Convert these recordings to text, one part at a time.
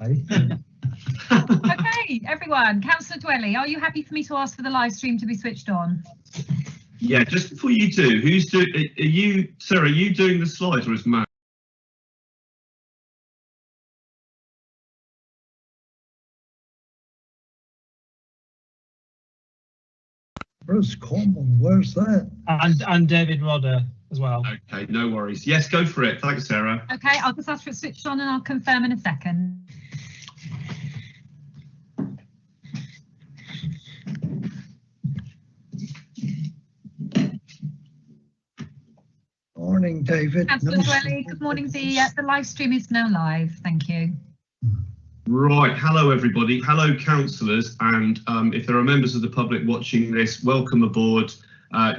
Okay, everyone. Councillor Dwelly, are you happy for me to ask for the live stream to be switched on? Yeah, just before you do, who's doing? Are you, Sarah? Are you doing the slides, or is Matt? Where's Cornwall? Where's that? And David Rodder as well. Okay, no worries. Yes, go for it. Thanks, Sarah. Okay, I'll just ask for it switched on and I'll confirm in a second. Morning, David. Councillor Dwelly, good morning. The live stream is now live. Thank you. Right, hello everybody, hello councillors, and if there are members of the public watching this, welcome aboard.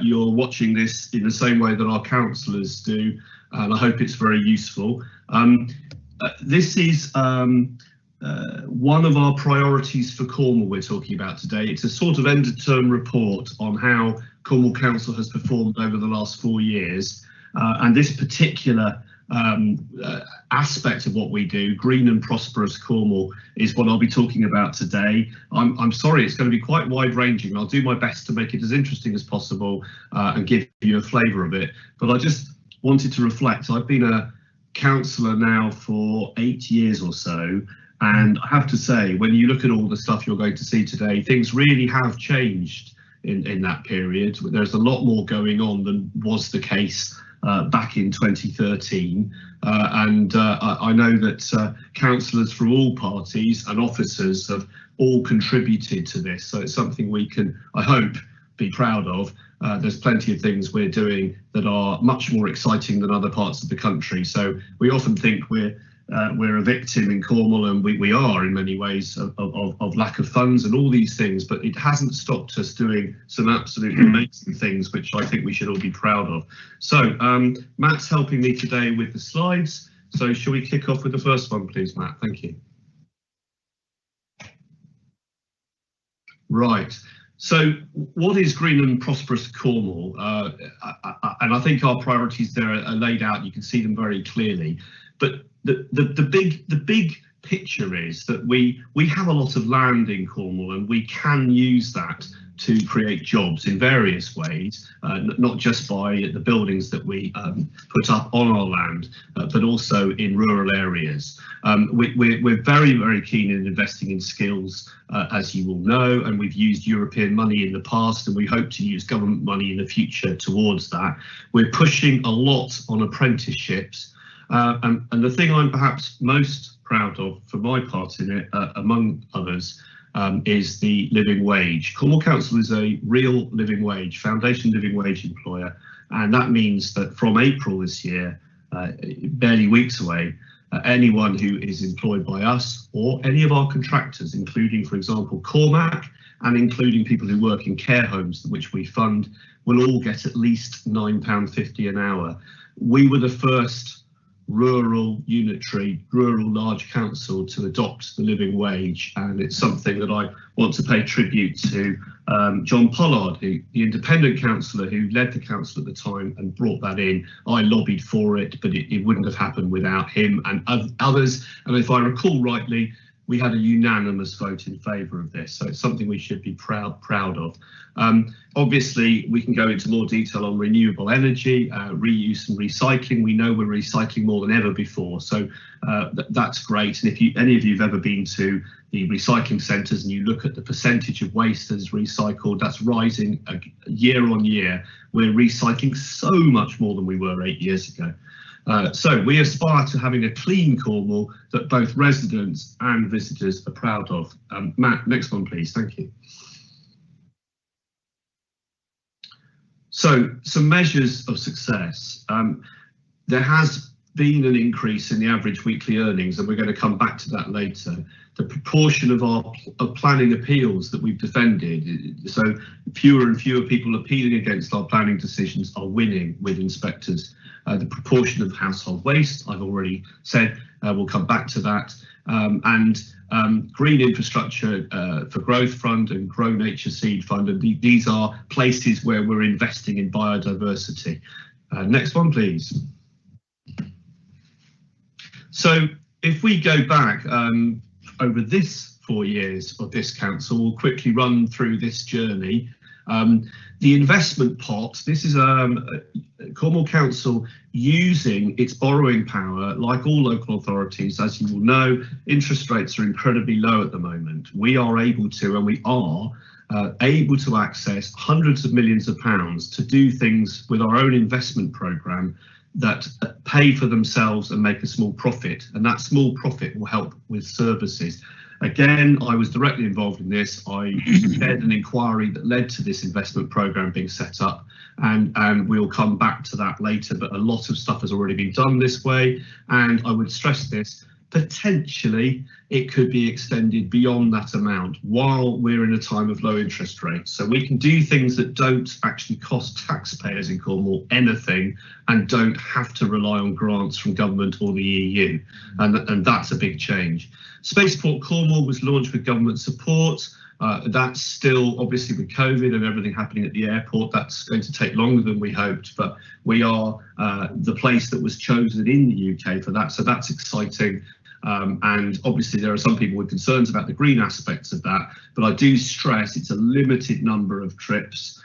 You're watching this in the same way that our councillors do, and I hope it's very useful. This is one of our priorities for Cornwall we're talking about today. It's a sort of end of term report on how Cornwall Council has performed over the last 4 years, and this particular aspect of what we do, Green and Prosperous Cornwall, is what I'll be talking about today. I'm sorry, it's going to be quite wide-ranging. I'll do my best to make it as interesting as possible and give you a flavour of it. But I just wanted to reflect. I've been a councillor now for 8 years or so, and I have to say, when you look at all the stuff you're going to see today, things really have changed in that period. There's a lot more going on than was the case back in 2013, and I know that councillors from all parties and officers have all contributed to this, so it's something we can, I hope, be proud of. There's plenty of things we're doing that are much more exciting than other parts of the country, so we often think we're a victim in Cornwall, and we are in many ways of lack of funds and all these things, but it hasn't stopped us doing some absolutely amazing things, which I think we should all be proud of. So Matt's helping me today with the slides, so shall we kick off with the first one, please, Matt? Thank you. Right. So what is Green and Prosperous Cornwall? And I think our priorities there are laid out. You can see them very clearly. But the big picture is that we have a lot of land in Cornwall, and we can use that to create jobs in various ways, not just by the buildings that we put up on our land, but also in rural areas. We're very, very keen in investing in skills, as you will know, and we've used European money in the past, and we hope to use government money in the future towards that. We're pushing a lot on apprenticeships, and the thing I'm perhaps most proud of for my part in it, among others, is the living wage. Cornwall Council is a real living wage, foundation living wage employer, and that means that from April this year, barely weeks away, anyone who is employed by us or any of our contractors, including, for example, Cormac, and including people who work in care homes, which we fund, will all get at least £9.50 an hour. We were the first rural unitary, rural large council to adopt the living wage, and it's something that I want to pay tribute to John Pollard, the independent councillor who led the council at the time and brought that in. I lobbied for it, but it wouldn't have happened without him and others, and if I recall rightly, we had a unanimous vote in favour of this, so it's something we should be proud of. Obviously, we can go into more detail on renewable energy, reuse and recycling. We know we're recycling more than ever before, so that's great. And if any of you have ever been to the recycling centres and you look at the percentage of waste that is recycled, that's rising year on year. We're recycling so much more than we were 8 years ago. So we aspire to having a clean Cornwall that both residents and visitors are proud of. Matt, next one, please. Thank you. So some measures of success. There has been an increase in the average weekly earnings, and we're going to come back to that later. The proportion of our planning appeals that we've defended, so fewer and fewer people appealing against our planning decisions are winning with inspectors. The proportion of household waste, I've already said, we'll come back to that. And Green Infrastructure for Growth Fund and Grow Nature Seed Fund, and these are places where we're investing in biodiversity. Next one, please. So if we go back, over this 4 years of this council. We'll quickly run through this journey. The investment pot, this is Cornwall Council using its borrowing power. Like all local authorities, as you will know, interest rates are incredibly low at the moment. We are able to, and we are able to access hundreds of millions of pounds to do things with our own investment programme that pay for themselves and make a small profit, and that small profit will help with services. Again, I was directly involved in this. I led an inquiry that led to this investment programme being set up, and we'll come back to that later, but a lot of stuff has already been done this way, and I would stress this, potentially it could be extended beyond that amount while we're in a time of low interest rates. So we can do things that don't actually cost taxpayers in Cornwall anything and don't have to rely on grants from government or the EU, and that's a big change. Spaceport Cornwall was launched with government support. That's still, obviously with COVID and everything happening at the airport, that's going to take longer than we hoped, but we are the place that was chosen in the UK for that, so that's exciting. And obviously there are some people with concerns about the green aspects of that, but I do stress it's a limited number of trips.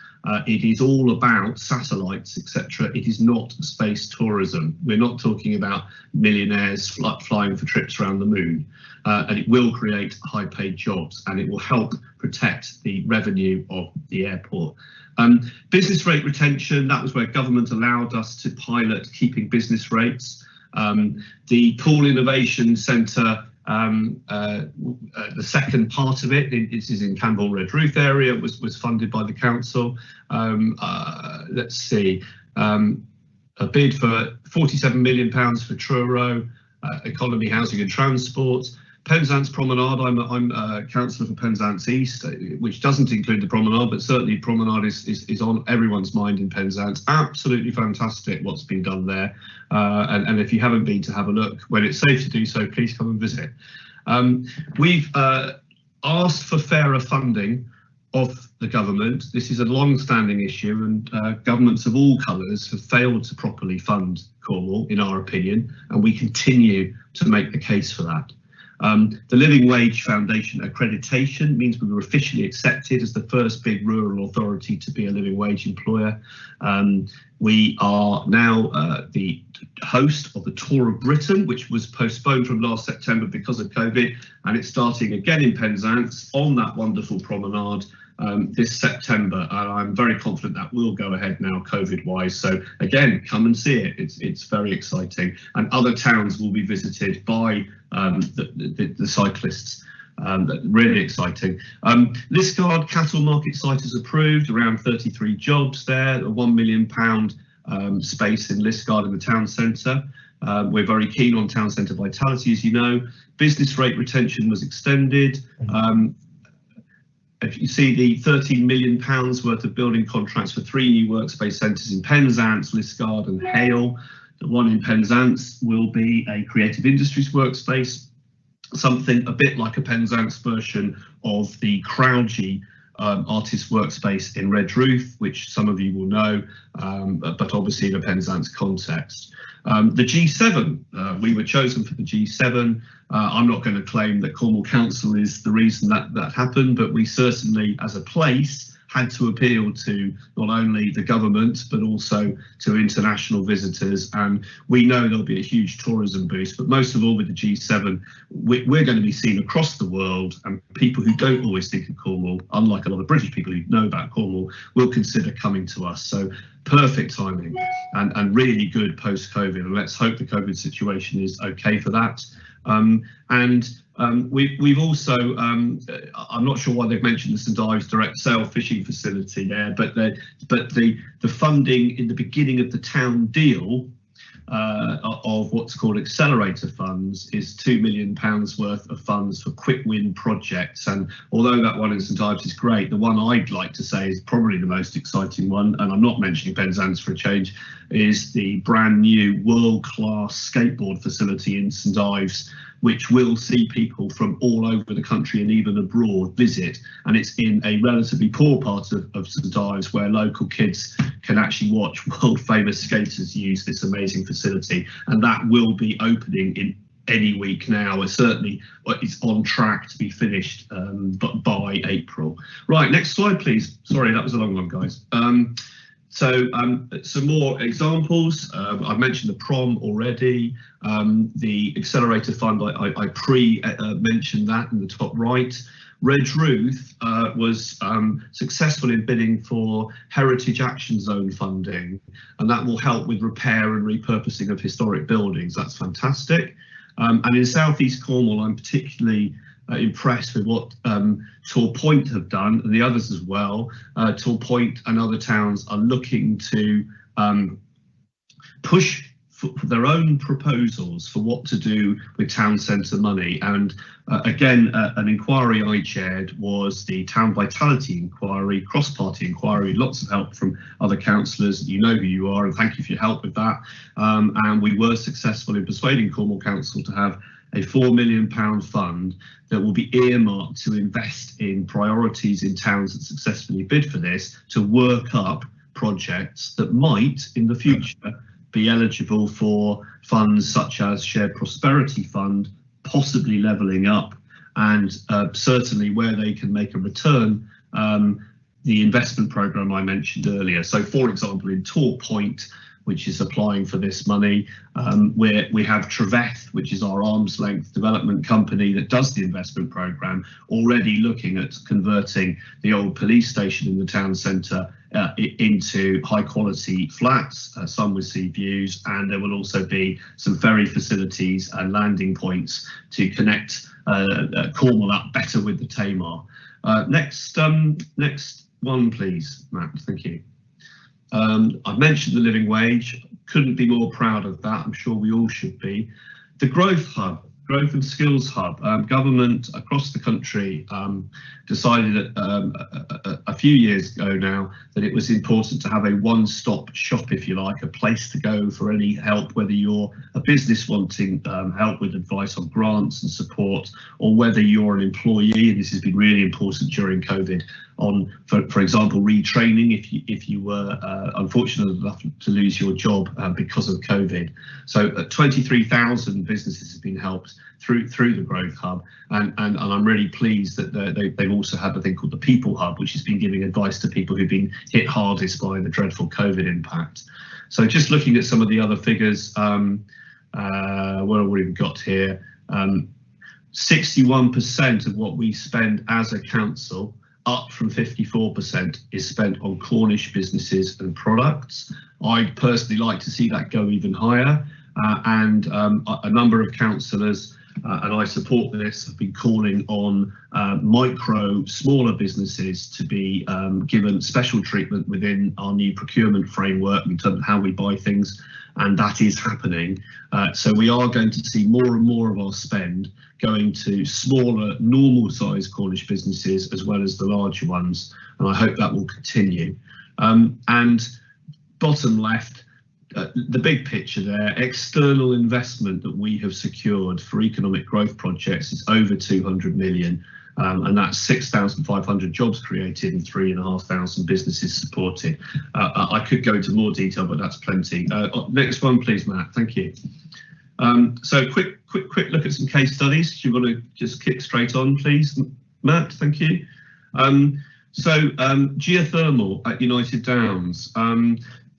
It is all about satellites, etc. It is not space tourism. We're not talking about millionaires flying for trips around the moon. And it will create high paid jobs, and it will help protect the revenue of the airport. Business rate retention, that was where government allowed us to pilot keeping business rates. The Pool Innovation Centre, the second part of it, this is in Camborne Red Roof area, was funded by the council. Let's see, a bid for £47 million for Truro, economy, housing and transport. Penzance Promenade, I'm councillor for Penzance East, which doesn't include the promenade, but certainly promenade is on everyone's mind in Penzance. Absolutely fantastic what's been done there. And if you haven't been to have a look, when it's safe to do so, please come and visit. We've asked for fairer funding of the government. This is a long-standing issue, and governments of all colours have failed to properly fund Cornwall, in our opinion, and we continue to make the case for that. The Living Wage Foundation accreditation means we were officially accepted as the first big rural authority to be a living wage employer. We are now the host of the Tour of Britain, which was postponed from last September because of COVID, and it's starting again in Penzance on that wonderful promenade this September, and I'm very confident that will go ahead now COVID wise. So again, come and see it. It's very exciting, and other towns will be visited by the cyclists. Really exciting. Liscard cattle market site is approved, around 33 jobs there, a £1 million space in Liscard in the town centre. We're very keen on town centre vitality, as you know. Business rate retention was extended. If you see the £13 million worth of building contracts for 3 new workspace centres in Penzance, Liscard and Hale. The one in Penzance will be a creative industries workspace, something a bit like a Penzance version of the Crowgy artist workspace in Red Roof, which some of you will know, but obviously in a Penzance context. The G7, we were chosen for the G7. I'm not going to claim that Cornwall Council is the reason that happened, but we certainly, as a place, had to appeal to not only the government but also to international visitors, and we know there'll be a huge tourism boost, but most of all with the G7 we're going to be seen across the world, and people who don't always think of Cornwall, unlike a lot of British people who know about Cornwall, will consider coming to us. So perfect timing and really good post-COVID, and let's hope the COVID situation is okay for that. We've also, I'm not sure why they've mentioned the St Ives direct sale fishing facility there, but the funding in the beginning of the town deal of what's called Accelerator Funds is £2 million worth of funds for quick win projects. And although that one in St Ives is great, the one I'd like to say is probably the most exciting one, and I'm not mentioning Penzance for a change, is the brand new world-class skateboard facility in St Ives, which will see people from all over the country and even abroad visit. And it's in a relatively poor part of St Ives where local kids can actually watch world famous skaters use this amazing facility. And that will be opening in any week now. Certainly it's on track to be finished by April. Right, next slide, please. Sorry, that was a long one, guys. Some more examples. I've mentioned the PROM already. The Accelerator Fund, I mentioned that in the top right. Redruth was successful in bidding for Heritage Action Zone funding, and that will help with repair and repurposing of historic buildings. That's fantastic. And in South East Cornwall, I'm particularly impressed with what Tor Point have done, and the others as well. Tor Point and other towns are looking to push for their own proposals for what to do with town centre money. And again, an inquiry I chaired was the Town Vitality Inquiry, cross-party inquiry, lots of help from other councillors. You know who you are, and thank you for your help with that. And we were successful in persuading Cornwall Council to have a £4 million fund that will be earmarked to invest in priorities in towns that successfully bid for this, to work up projects that might in the future be eligible for funds such as Shared Prosperity Fund, possibly levelling up, and certainly where they can make a return, the investment programme I mentioned earlier. So for example, in Tor Point, which is applying for this money, where we have Treveth, which is our arm's length development company that does the investment programme, already looking at converting the old police station in the town centre into high quality flats, some with sea views, and there will also be some ferry facilities and landing points to connect Cornwall up better with the Tamar. Next one, please, Matt. Thank you. I've mentioned the living wage. Couldn't be more proud of that. I'm sure we all should be. The Growth Hub, Growth and Skills Hub. Government across the country decided a few years ago now that it was important to have a one-stop shop, if you like, a place to go for any help, whether you're a business wanting help with advice on grants and support, or whether you're an employee, and this has been really important during COVID, on, for example, retraining if you were unfortunate enough to lose your job because of COVID. So 23,000 businesses have been helped through the Growth Hub, and I'm really pleased that they've also had a thing called the People Hub, which has been giving advice to people who've been hit hardest by the dreadful COVID impact. So just looking at some of the other figures, what have we got here? 61% of what we spend as a council, up from 54%, is spent on Cornish businesses and products. I'd personally like to see that go even higher, and a number of councillors, and I support this, have been calling on smaller businesses to be given special treatment within our new procurement framework in terms of how we buy things, and that is happening. So we are going to see more and more of our spend going to smaller, normal-sized Cornish businesses as well as the larger ones, and I hope that will continue. And bottom left, the big picture there, external investment that we have secured for economic growth projects is over 200 million, and that's 6,500 jobs created and 3,500 businesses supported. I could go into more detail, but that's plenty. Next one, please, Matt. Thank you. So quick look at some case studies. Do you want to just kick straight on, please, Matt? Thank you. Geothermal at United Downs.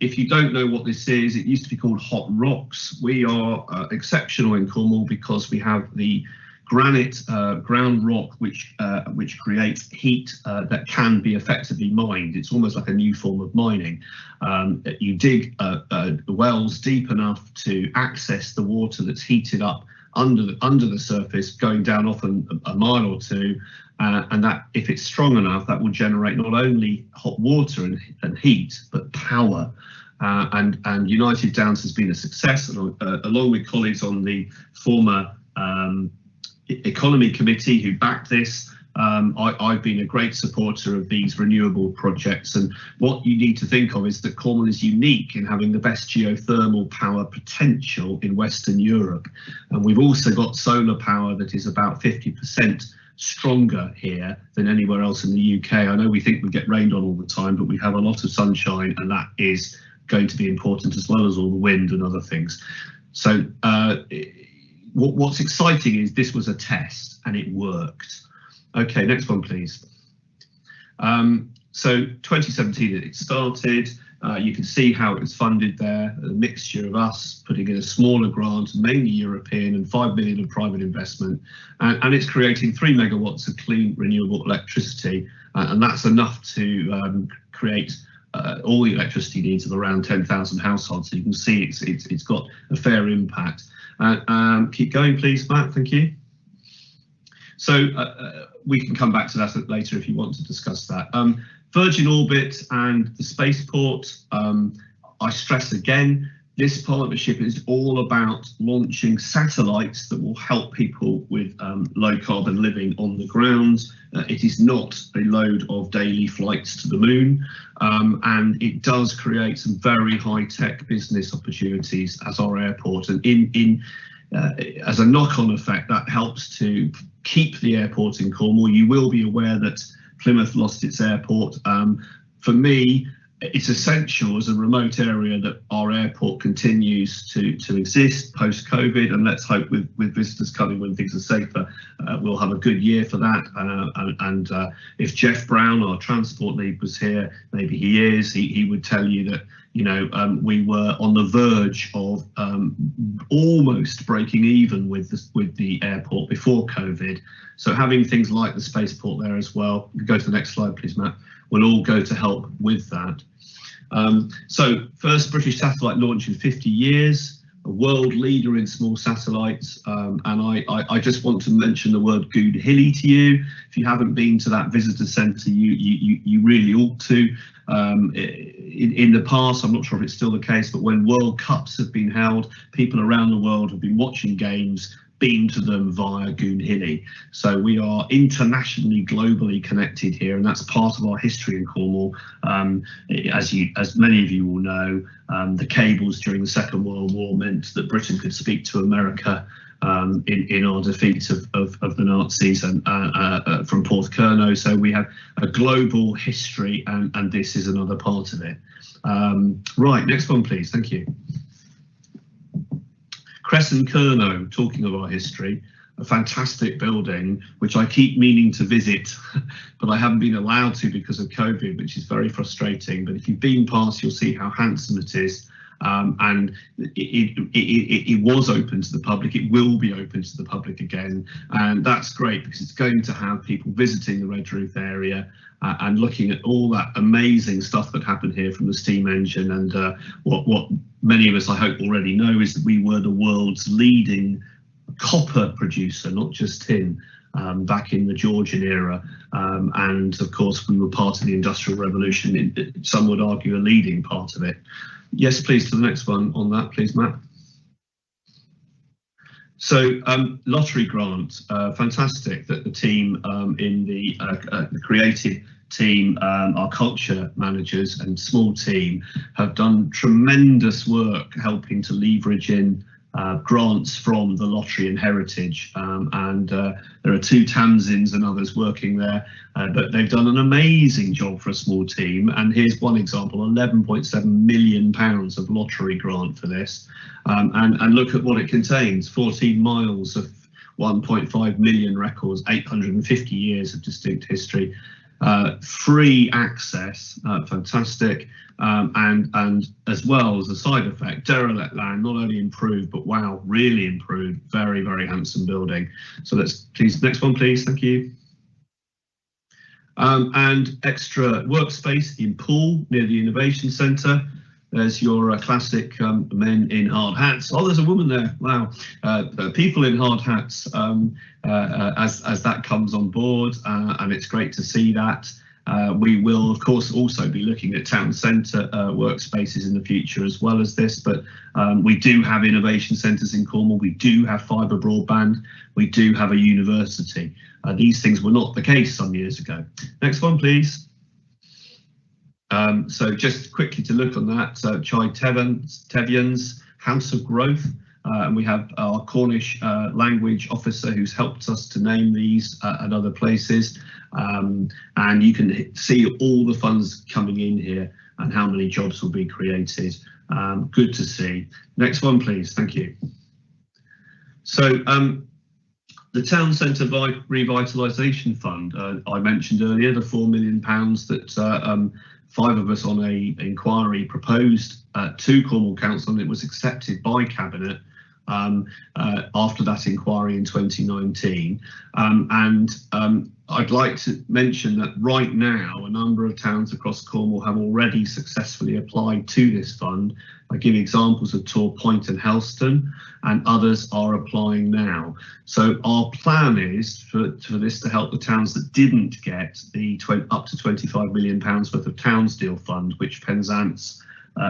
If you don't know what this is, it used to be called Hot Rocks. We are exceptional in Cornwall because we have the granite ground rock which creates heat that can be effectively mined. It's almost like a new form of mining. You dig wells deep enough to access the water that's heated up under the surface, going down often a mile or two, and that, if it's strong enough, that will generate not only hot water and heat, but power. And United Downs has been a success, and along with colleagues on the former Economy Committee who backed this, I've been a great supporter of these renewable projects. And what you need to think of is that Cornwall is unique in having the best geothermal power potential in Western Europe. And we've also got solar power that is about 50% stronger here than anywhere else in the UK. I know we think we get rained on all the time, but we have a lot of sunshine, and that is going to be important, as well as all the wind and other things. So what's exciting is this was a test and it worked. Okay, next one, please. So 2017 it started. You can see how it was funded there, a mixture of us putting in a smaller grant, mainly European, and 5 million of private investment, and it's creating 3 megawatts of clean renewable electricity, and that's enough to create all the electricity needs of around 10,000 households. So you can see it's got a fair impact. Keep going, please, Matt. Thank you. So we can come back to that later if you want to discuss that. Virgin Orbit and the spaceport, I stress again, this partnership is all about launching satellites that will help people with low carbon living on the ground. It is not a load of daily flights to the moon, and it does create some very high-tech business opportunities as our airport. And as a knock-on effect, that helps to keep the airport in Cornwall. You will be aware that Plymouth lost its airport. For me, it's essential as a remote area that our airport continues to exist post-COVID, and let's hope with visitors coming when things are safer, we'll have a good year for that. And if Jeff Brown, our transport lead, was here, maybe he is, he would tell you that, you know, we were on the verge of almost breaking even with the airport before COVID. So having things like the spaceport there as well, go to the next slide, please, Matt, will all go to help with that. So first British satellite launch in 50 years, a world leader in small satellites, and I just want to mention the word Goon Hilly to you. If you haven't been to that visitor centre, you really ought to. In the past, I'm not sure if it's still the case, but when World Cups have been held, people around the world have been watching games beamed to them via Goon Hilly. So we are internationally, globally connected here, and that's part of our history in Cornwall. As many of you will know, the cables during the Second World War meant that Britain could speak to America in our defeat of the Nazis and from Porthcurno. So we have a global history, and this is another part of it. Right, next one, please. Thank you. Crescent Curno, talking of our history, a fantastic building which I keep meaning to visit, but I haven't been allowed to because of COVID, which is very frustrating. But if you've been past, you'll see how handsome it is. And it was open to the public. It will be open to the public again, and that's great because it's going to have people visiting the Red Roof area and looking at all that amazing stuff that happened here from the steam engine. And what many of us, I hope, already know is that we were the world's leading copper producer, not just tin, back in the Georgian era. And of course, we were part of the Industrial Revolution. Some would argue a leading part of it. Yes, please, to the next one on that, please, Matt. So lottery grant, fantastic that the team in the creative team, our culture managers and small team have done tremendous work helping to leverage in grants from the lottery and heritage, and there are 2 Tamsins and others working there, but they've done an amazing job for a small team. And here's one example: £11.7 million of lottery grant for this, and look at what it contains: 14 miles of 1.5 million records, 850 years of distinct history, free access, fantastic, and as well as a side effect, derelict land not only improved, but wow, really improved. Very, very handsome building. So let's please, next one, please. Thank you. And extra workspace in Poole near the Innovation Centre. There's your classic men in hard hats. Oh, there's a woman there. Wow. People in hard hats as that comes on board, and it's great to see that. We will, of course, also be looking at town centre workspaces in the future as well as this, but we do have innovation centres in Cornwall. We do have fibre broadband. We do have a university. These things were not the case some years ago. Next one, please. So just quickly to look on that, Chai Tevian's House of Growth, and we have our Cornish language officer who's helped us to name these at other places, and you can see all the funds coming in here and how many jobs will be created. Good to see. Next one, please. Thank you. So the Town Centre Revitalisation Fund, I mentioned earlier, the £4 million that 5 of us on a inquiry proposed to Cornwall Council, and it was accepted by Cabinet after that inquiry in 2019. I'd like to mention that right now a number of towns across Cornwall have already successfully applied to this fund. I give examples of Tor Point and Helston, and others are applying now. So our plan is for this to help the towns that didn't get the up to £25 million worth of Townsdeal Fund, which Penzance,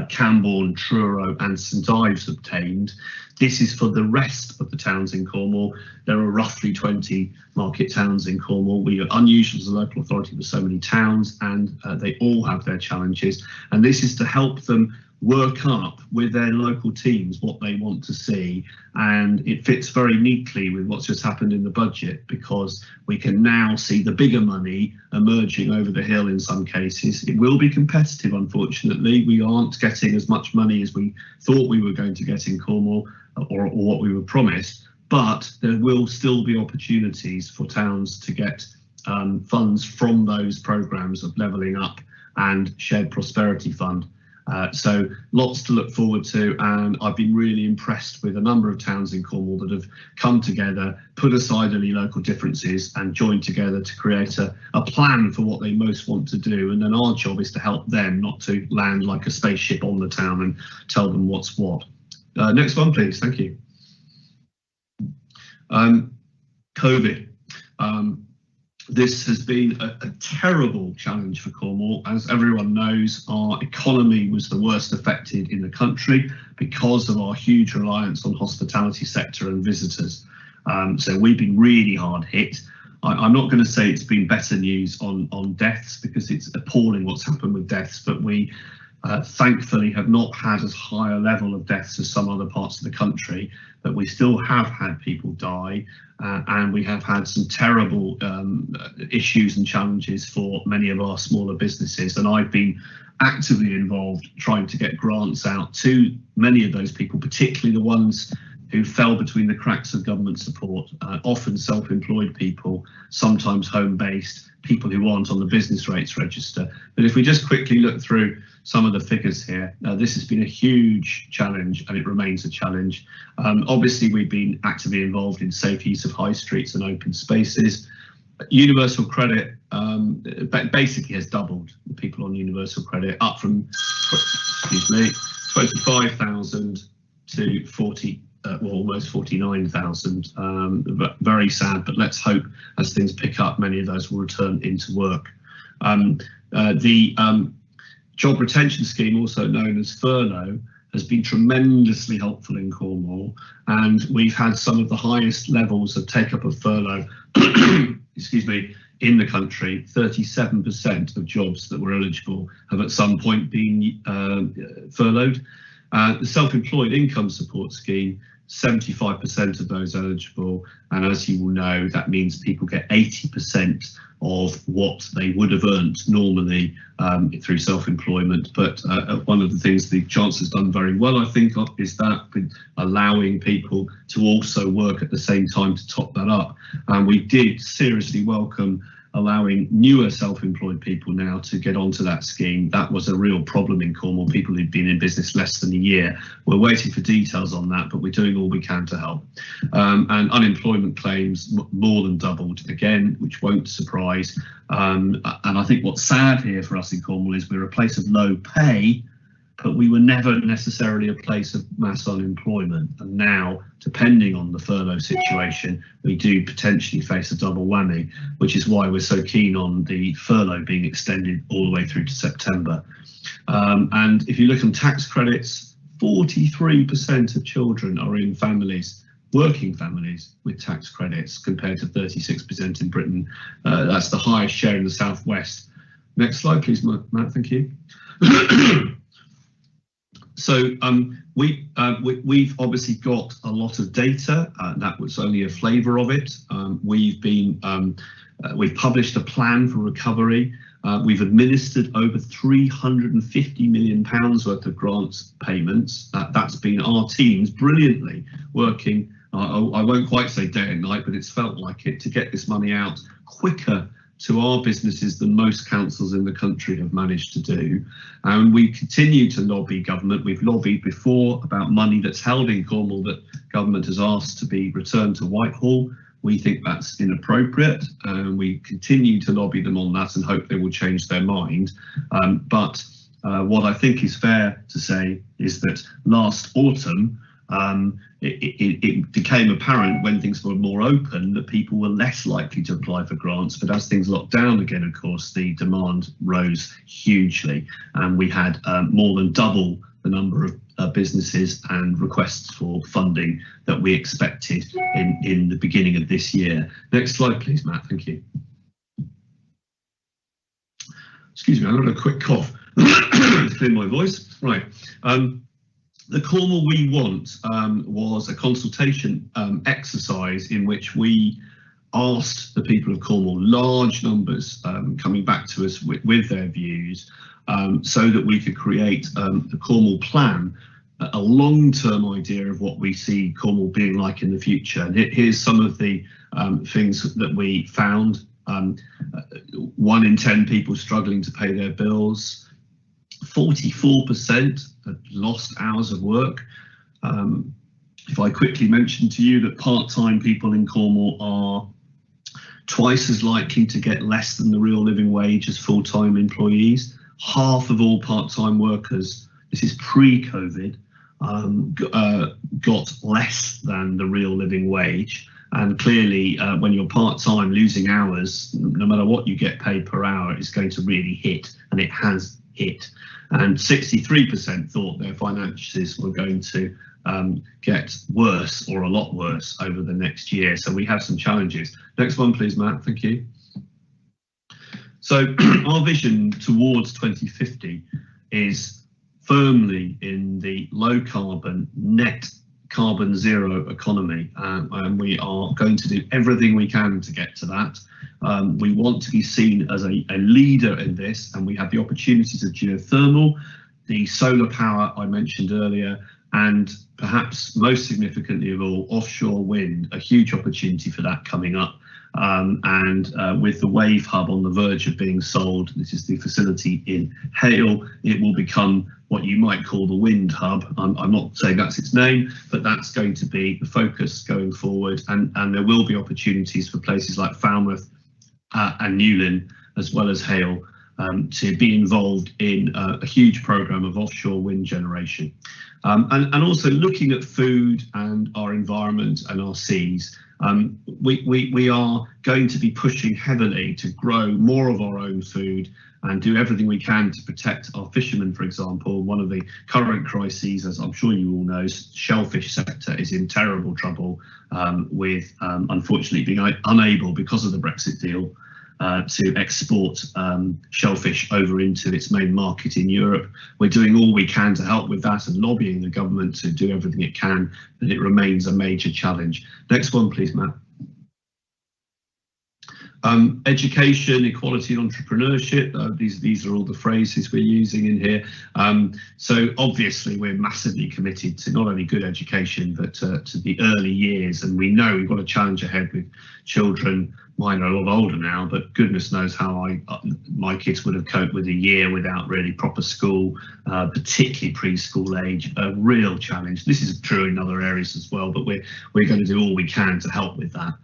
Camborne, Truro and St Ives obtained. This is for the rest of the towns in Cornwall. There are roughly 20 market towns in Cornwall. We are unusual as a local authority with so many towns, and they all have their challenges. And this is to help them work up with their local teams what they want to see, and it fits very neatly with what's just happened in the budget, because we can now see the bigger money emerging over the hill in some cases. It will be competitive, unfortunately. We aren't getting as much money as we thought we were going to get in Cornwall, or what we were promised, but there will still be opportunities for towns to get funds from those programmes of Levelling Up and Shared Prosperity Fund. So lots to look forward to, and I've been really impressed with a number of towns in Cornwall that have come together, put aside any local differences and joined together to create a plan for what they most want to do. And then our job is to help them, not to land like a spaceship on the town and tell them what's what. Next one, please. Thank you. COVID. This has been a terrible challenge for Cornwall. As everyone knows, our economy was the worst affected in the country because of our huge reliance on hospitality sector and visitors. So we've been really hard hit. I'm not going to say it's been better news on deaths, because it's appalling what's happened with deaths, but we thankfully have not had as high a level of deaths as some other parts of the country, but we still have had people die, and we have had some terrible issues and challenges for many of our smaller businesses. And I've been actively involved trying to get grants out to many of those people, particularly the ones who fell between the cracks of government support, often self-employed people, sometimes home-based, people who aren't on the business rates register. But if we just quickly look through some of the figures here, this has been a huge challenge, and it remains a challenge. Obviously, we've been actively involved in safe use of high streets and open spaces. Universal credit basically has doubled the people on universal credit, up from 25,000 to 40. Well, almost 49,000. Very sad, but let's hope as things pick up, many of those will return into work. The job retention scheme, also known as furlough, has been tremendously helpful in Cornwall, and we've had some of the highest levels of take-up of furlough excuse me, in the country. 37% of jobs that were eligible have at some point been furloughed. The self-employed income support scheme, 75% of those eligible, and as you will know, that means people get 80% of what they would have earned normally through self-employment. But one of the things the Chancellor's done very well, I think, is that allowing people to also work at the same time to top that up. And we did seriously welcome allowing newer self-employed people now to get onto that scheme. That was a real problem in Cornwall, people who'd been in business less than a year. We're waiting for details on that, but we're doing all we can to help. And unemployment claims more than doubled again, which won't surprise. And I think what's sad here for us in Cornwall is we're a place of low pay, but we were never necessarily a place of mass unemployment. And now, depending on the furlough situation, we do potentially face a double whammy, which is why we're so keen on the furlough being extended all the way through to September. And if you look on tax credits, 43% of children are in families, working families, with tax credits, compared to 36% in Britain. That's the highest share in the Southwest. Next slide, please, Matt, thank you. So we've obviously got a lot of data. That was only a flavour of it. We've published a plan for recovery. We've administered over £350 million worth of grants payments. That's been our teams brilliantly working I won't quite say day and night, but it's felt like it, to get this money out quicker to our businesses than most councils in the country have managed to do. And we continue to lobby government. We've lobbied before about money that's held in Cornwall that government has asked to be returned to Whitehall. We think that's inappropriate, and we continue to lobby them on that and hope they will change their mind. But what I think is fair to say is that last autumn, it became apparent when things were more open that people were less likely to apply for grants. But as things locked down again, of course, the demand rose hugely, and we had more than double the number of businesses and requests for funding that we expected in the beginning of this year. Next slide, please, Matt. Thank you. Excuse me, I've got a quick cough to clear my voice. Right. The Cornwall We Want was a consultation exercise in which we asked the people of Cornwall, large numbers coming back to us with their views, so that we could create the Cornwall plan, a long-term idea of what we see Cornwall being like in the future. And here's some of the things that we found. 1 in 10 people struggling to pay their bills. 44% had lost hours of work. If I quickly mention to you that part-time people in Cornwall are twice as likely to get less than the real living wage as full-time employees. Half of all part-time workers, this is pre-COVID, got less than the real living wage. And clearly, when you're part-time, losing hours, no matter what you get paid per hour, is going to really hit, and it has hit. And 63% thought their finances were going to get worse, or a lot worse, over the next year. So we have some challenges. Next one, please, Matt. Thank you. So our vision towards 2050 is firmly in the low carbon, net carbon zero economy, and we are going to do everything we can to get to that. We want to be seen as a leader in this, and we have the opportunities of geothermal, the solar power I mentioned earlier, and perhaps most significantly of all, offshore wind, a huge opportunity for that coming up. With the Wave Hub on the verge of being sold, this is the facility in Hale, it will become what you might call the wind hub. I'm not saying that's its name, but that's going to be the focus going forward, and there will be opportunities for places like Falmouth and Newlyn, as well as Hale, to be involved in a huge programme of offshore wind generation. And also looking at food and our environment and our seas. We are going to be pushing heavily to grow more of our own food and do everything we can to protect our fishermen, for example. One of the current crises, as I'm sure you all know, shellfish sector is in terrible trouble with unfortunately being unable, because of the Brexit deal, to export shellfish over into its main market in Europe. We're doing all we can to help with that and lobbying the government to do everything it can, but it remains a major challenge. Next one, please, Matt. Education, equality and entrepreneurship, these are all the phrases we're using in here. So obviously we're massively committed to not only good education, but to the early years, and we know we've got a challenge ahead with children. Mine are a lot older now, but goodness knows how my kids would have coped with a year without really proper school, particularly preschool age, a real challenge. This is true in other areas as well, but we're going to do all we can to help with that.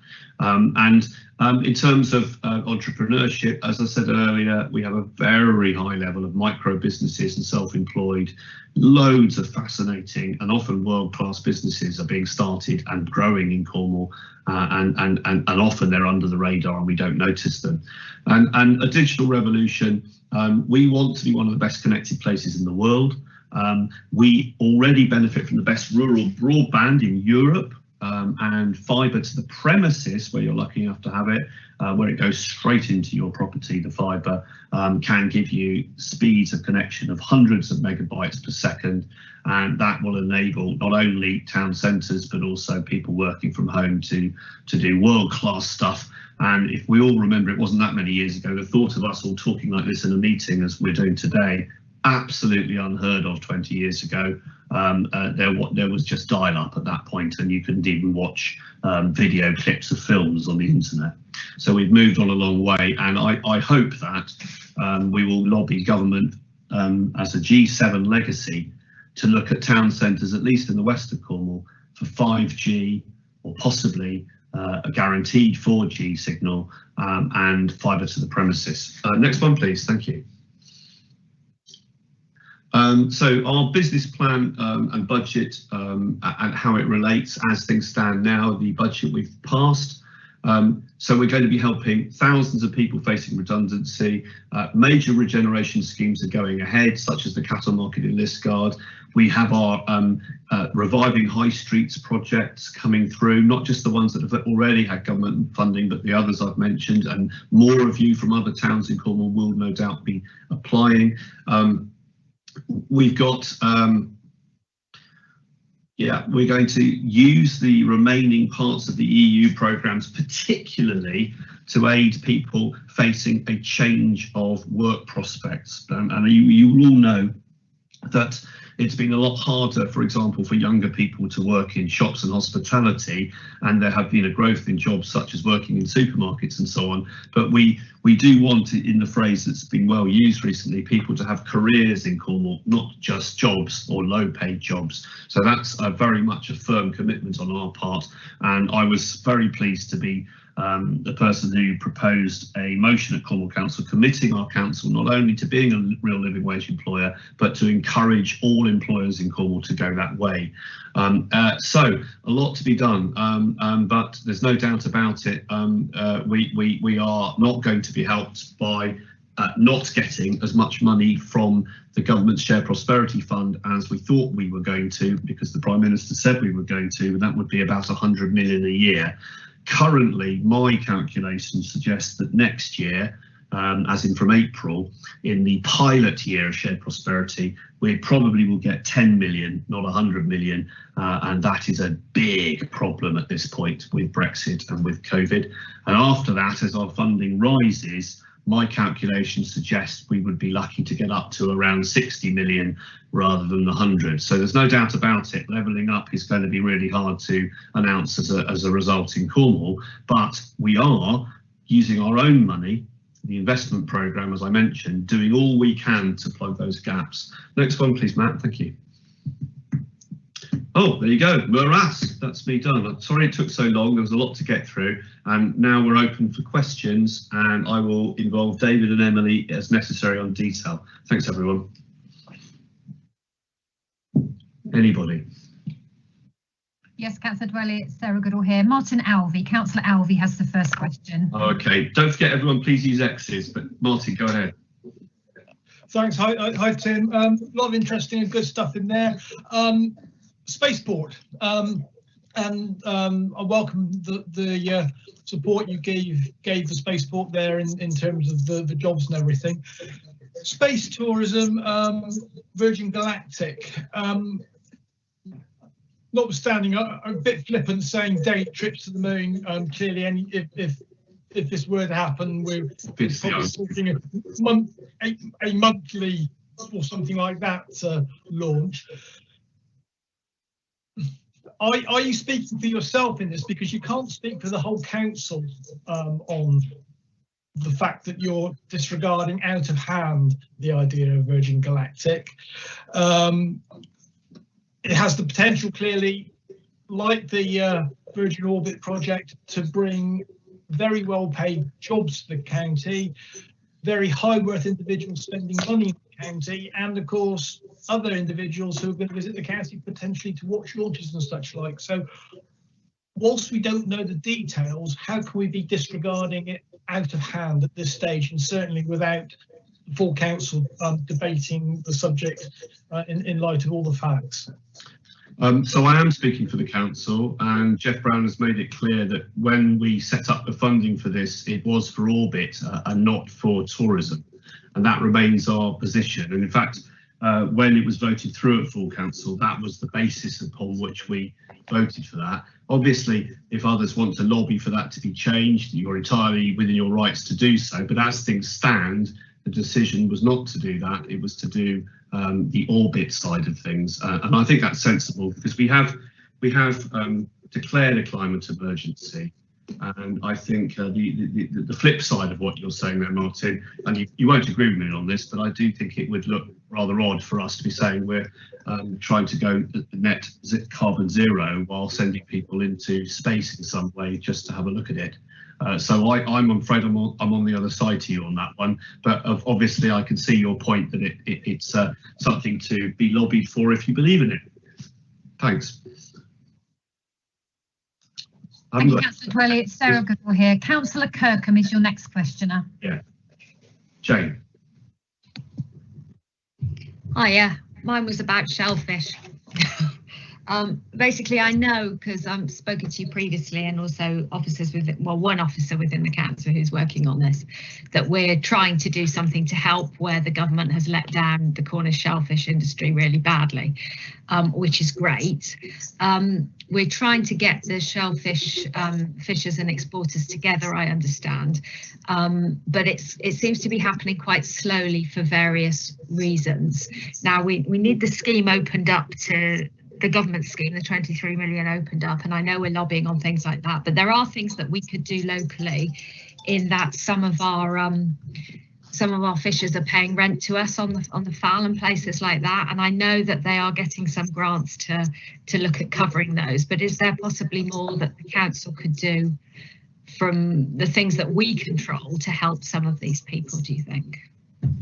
In terms of entrepreneurship, as I said earlier, we have a very high level of micro businesses and self-employed. Loads of fascinating and often world-class businesses are being started and growing in Cornwall, and often they're under the radar and we don't notice them. And a digital revolution, we want to be one of the best connected places in the world. We already benefit from the best rural broadband in Europe. And fibre to the premises, where you're lucky enough to have it, where it goes straight into your property, the fibre can give you speeds of connection of hundreds of megabytes per second, and that will enable not only town centres but also people working from home to do world-class stuff. And if we all remember, it wasn't that many years ago, the thought of us all talking like this in a meeting as we're doing today, absolutely unheard of 20 years ago. there was just dial-up at that point, and you couldn't even watch video clips of films on the internet. So we've moved on a long way, and I hope that we will lobby government as a G7 legacy to look at town centres, at least in the west of Cornwall, for 5G or possibly a guaranteed 4G signal and fibre to the premises. Next one, please. Thank you. So our business plan and budget and how it relates as things stand now, the budget we've passed. So we're going to be helping thousands of people facing redundancy. Major regeneration schemes are going ahead, such as the cattle market in Liskeard. We have our reviving high streets projects coming through, not just the ones that have already had government funding, but the others I've mentioned, and more of you from other towns in Cornwall will no doubt be applying. We've got, we're going to use the remaining parts of the EU programmes, particularly to aid people facing a change of work prospects. And you will all know that it's been a lot harder, for example, for younger people to work in shops and hospitality, and there have been a growth in jobs such as working in supermarkets and so on. But we do want, in the phrase that's been well used recently, people to have careers in Cornwall, not just jobs or low paid jobs. So that's very much a firm commitment on our part. And I was very pleased to be the person who proposed a motion at Cornwall Council committing our council not only to being a real living wage employer, but to encourage all employers in Cornwall to go that way. So a lot to be done, but there's no doubt about it. We are not going to be helped by not getting as much money from the government's Share Prosperity Fund as we thought we were going to, because the Prime Minister said we were going to, and that would be about 100 million a year. Currently, my calculations suggest that next year, as in from April, in the pilot year of Shared Prosperity, we probably will get 10 million, not 100 million, and that is a big problem at this point with Brexit and with COVID. And after that, as our funding rises, my calculations suggest we would be lucky to get up to around 60 million rather than the 100. So there's no doubt about it. Levelling up is going to be really hard to announce as a result in Cornwall, but we are using our own money, the investment programme, as I mentioned, doing all we can to plug those gaps. Next one, please, Matt. Thank you. Oh, there you go. Morass, that's me done. I'm sorry it took so long. There was a lot to get through. And now we're open for questions, and I will involve David and Emily as necessary on detail. Thanks, everyone. Anybody? Yes, Councillor Dwelly, it's Sarah Goodall here. Martin Alvey, Councillor Alvey has the first question. Okay, don't forget everyone, please use X's, but Martin, go ahead. Thanks. Hi Tim. A lot of interesting and good stuff in there. Spaceport, and I welcome the support you gave the spaceport there in terms of the jobs and everything. Space tourism, Virgin Galactic. Notwithstanding, a bit flippant saying day trips to the moon. Clearly, if this were to happen, we're probably talking a monthly or something like that launch. Are you speaking for yourself in this? Because you can't speak for the whole council on the fact that you're disregarding out of hand the idea of Virgin Galactic. It has the potential, clearly, like the Virgin Orbit project, to bring very well paid jobs to the county, very high worth individuals spending money in the county, and of course other individuals who are going to visit the county potentially to watch launches and such like. So whilst we don't know the details, how can we be disregarding it out of hand at this stage, and certainly without the full council debating the subject in light of all the facts? So I am speaking for the council, and Jeff Brown has made it clear that when we set up the funding for this, it was for Orbit and not for tourism, and that remains our position. And in fact, when it was voted through at full council, that was the basis upon which we voted for that. Obviously, if others want to lobby for that to be changed, you're entirely within your rights to do so, but as things stand, the decision was not to do that. It was to do the orbit side of things, and I think that's sensible because we have declared a climate emergency. And I think the flip side of what you're saying there, Martin, and you won't agree with me on this, but I do think it would look rather odd for us to be saying we're trying to go net carbon zero while sending people into space in some way just to have a look at it. So I'm afraid I'm on the other side to you on that one, but obviously I can see your point that it's something to be lobbied for if you believe in it. Thanks. Thank you, Councillor Dwelly. It's Sarah Goodall here. Councillor Kirkham is your next questioner. Yeah. Jane. Oh yeah, mine was about shellfish. Basically, I know because I've spoken to you previously and also officers within, well, one officer within the council who's working on this, that we're trying to do something to help where the government has let down the Cornish shellfish industry really badly, which is great. We're trying to get the shellfish fishers and exporters together, I understand, but it seems to be happening quite slowly for various reasons. Now we need the scheme opened up to the government scheme, the 23 million opened up, and I know we're lobbying on things like that, but there are things that we could do locally in that some of our fishers are paying rent to us on the Fal and places like that, and I know that they are getting some grants to look at covering those, but is there possibly more that the council could do from the things that we control to help some of these people, do you think?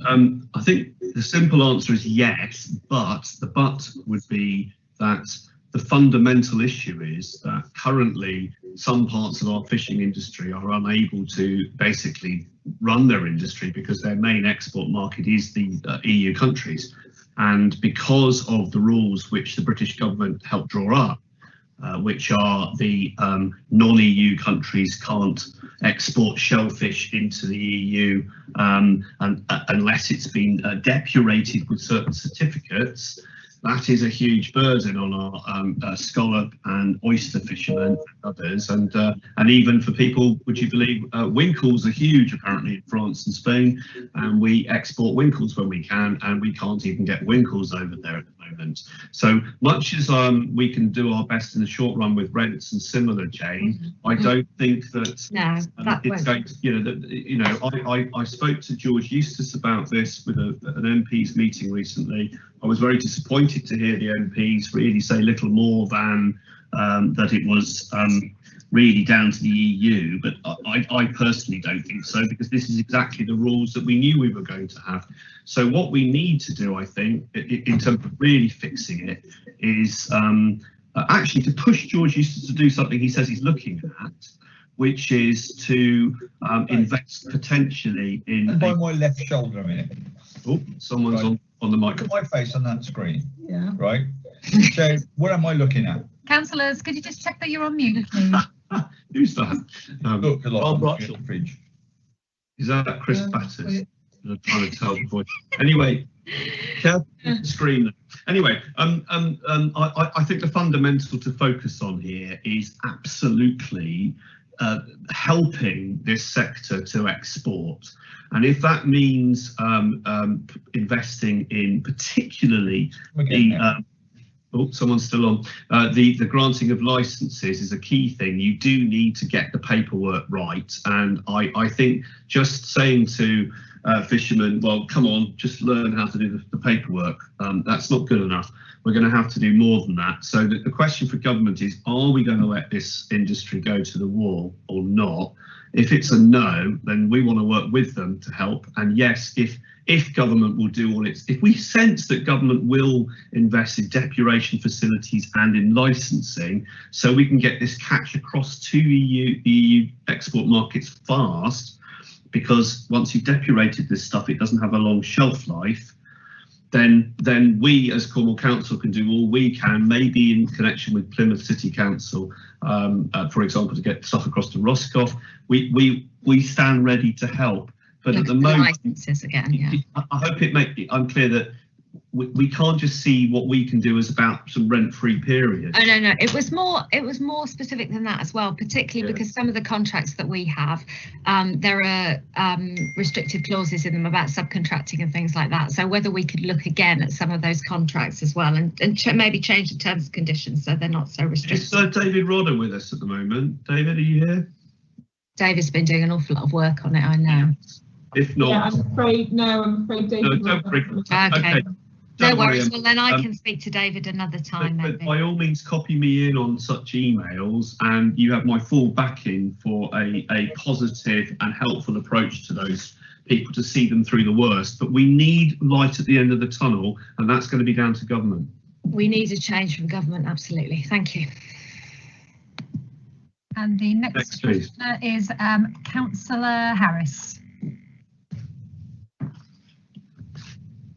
I think the simple answer is yes, but the but would be that the fundamental issue is that currently some parts of our fishing industry are unable to basically run their industry because their main export market is the EU countries. And because of the rules which the British government helped draw up, which are the non-EU countries can't export shellfish into the EU unless it's been depurated with certain certificates. That is a huge burden on our scallop and oyster fishermen and others, and even for people, would you believe, winkles are huge apparently in France and Spain, and we export winkles when we can, and we can't even get winkles over there at the moment. So much as we can do our best in the short run with rents and similar, Jane, I don't think that it's going to, I spoke to George Eustace about this with an MP's meeting recently. I was very disappointed to hear the MPs really say little more than that it was really down to the EU, but I personally don't think so, because this is exactly the rules that we knew we were going to have. So what we need to do, I think, in terms of really fixing it, is actually to push George Eustace to do something he says he's looking at, which is to invest potentially in... And by my left shoulder a minute. Oh, someone's right on the mic. Look at my face on that screen. Yeah. Right. So what am I looking at? Councillors, could you just check that you're on mute, please? Who's that? Look a lot on the fridge. Is that Chris Batters? I'm trying to tell the voice. Anyway, screen. Anyway, I think the fundamental to focus on here is absolutely helping this sector to export. And if that means investing in particularly the someone's still on. The granting of licenses is a key thing. You do need to get the paperwork right, and I think just saying to fishermen, well, come on, just learn how to do the paperwork, that's not good enough. We're going to have to do more than that. So the question for government is, are we going to let this industry go to the wall or not? If it's a no, then we want to work with them to help. And yes, if government will do all its, if we sense that government will invest in depuration facilities and in licensing, so we can get this catch across to EU export markets fast, because once you've depurated this stuff, it doesn't have a long shelf life. Then we as Cornwall Council can do all we can, maybe in connection with Plymouth City Council, for example, to get stuff across to Roscoff. We stand ready to help, but at the moment, licenses again, yeah. I hope I'm clear that we can't just see what we can do as about some rent-free period. Oh no, it was more specific than that as well, particularly because some of the contracts that we have, there are restrictive clauses in them about subcontracting and things like that. So whether we could look again at some of those contracts as well and maybe change the terms and conditions so they're not so restrictive. Is David Rodder with us at the moment? David, are you here? David's been doing an awful lot of work on it, I know. If not, yeah, I'm afraid David. no, don't worry. Okay. No Don't worry, worries. Well, then I can speak to David another time. But Maybe. by all means, copy me in on such emails, and you have my full backing for a positive and helpful approach to those people to see them through the worst. But we need light at the end of the tunnel, and that's going to be down to government. We need a change from government, absolutely. Thank you. And the next questioner is Councillor Harris.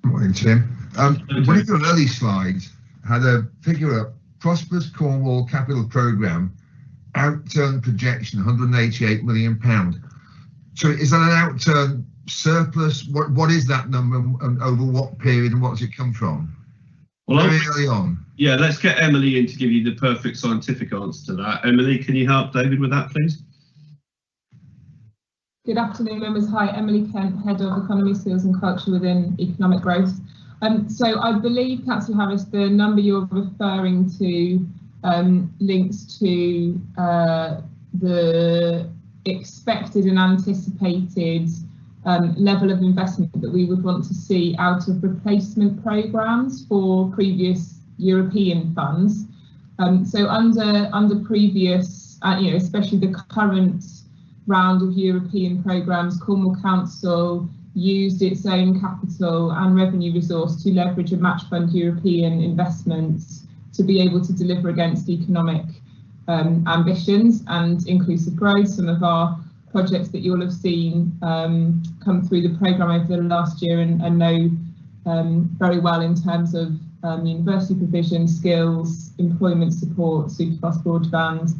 Morning, Tim. One of your early slides had a figure up, Prosperous Cornwall Capital Programme, outturn projection £188 million. So is that an outturn surplus? What is that number and over what period and what does it come from? Well, very early on. Yeah, let's get Emily in to give you the perfect scientific answer to that. Emily, can you help David with that, please? Good afternoon, members. Hi, Emily Kent, Head of Economy, Skills and Culture within Economic Growth. So I believe, Councillor Harris, the number you're referring to links to the expected and anticipated level of investment that we would want to see out of replacement programmes for previous European funds. So under previous, especially the current round of European programmes, Cornwall Council used its own capital and revenue resource to leverage a match fund European investments to be able to deliver against economic ambitions and inclusive growth. Some of our projects that you'll have seen come through the programme over the last year and know very well in terms of university provision, skills, employment support, superfast broadband.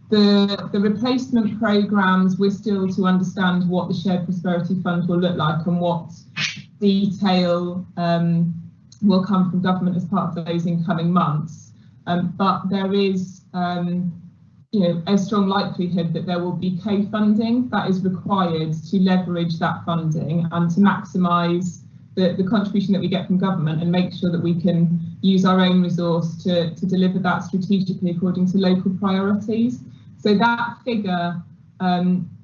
The replacement programmes, we're still to understand what the Shared Prosperity Fund will look like and what detail will come from government as part of those in coming months. But there is a strong likelihood that there will be co-funding that is required to leverage that funding and to maximise the contribution that we get from government and make sure that we can use our own resource to deliver that strategically according to local priorities. So that figure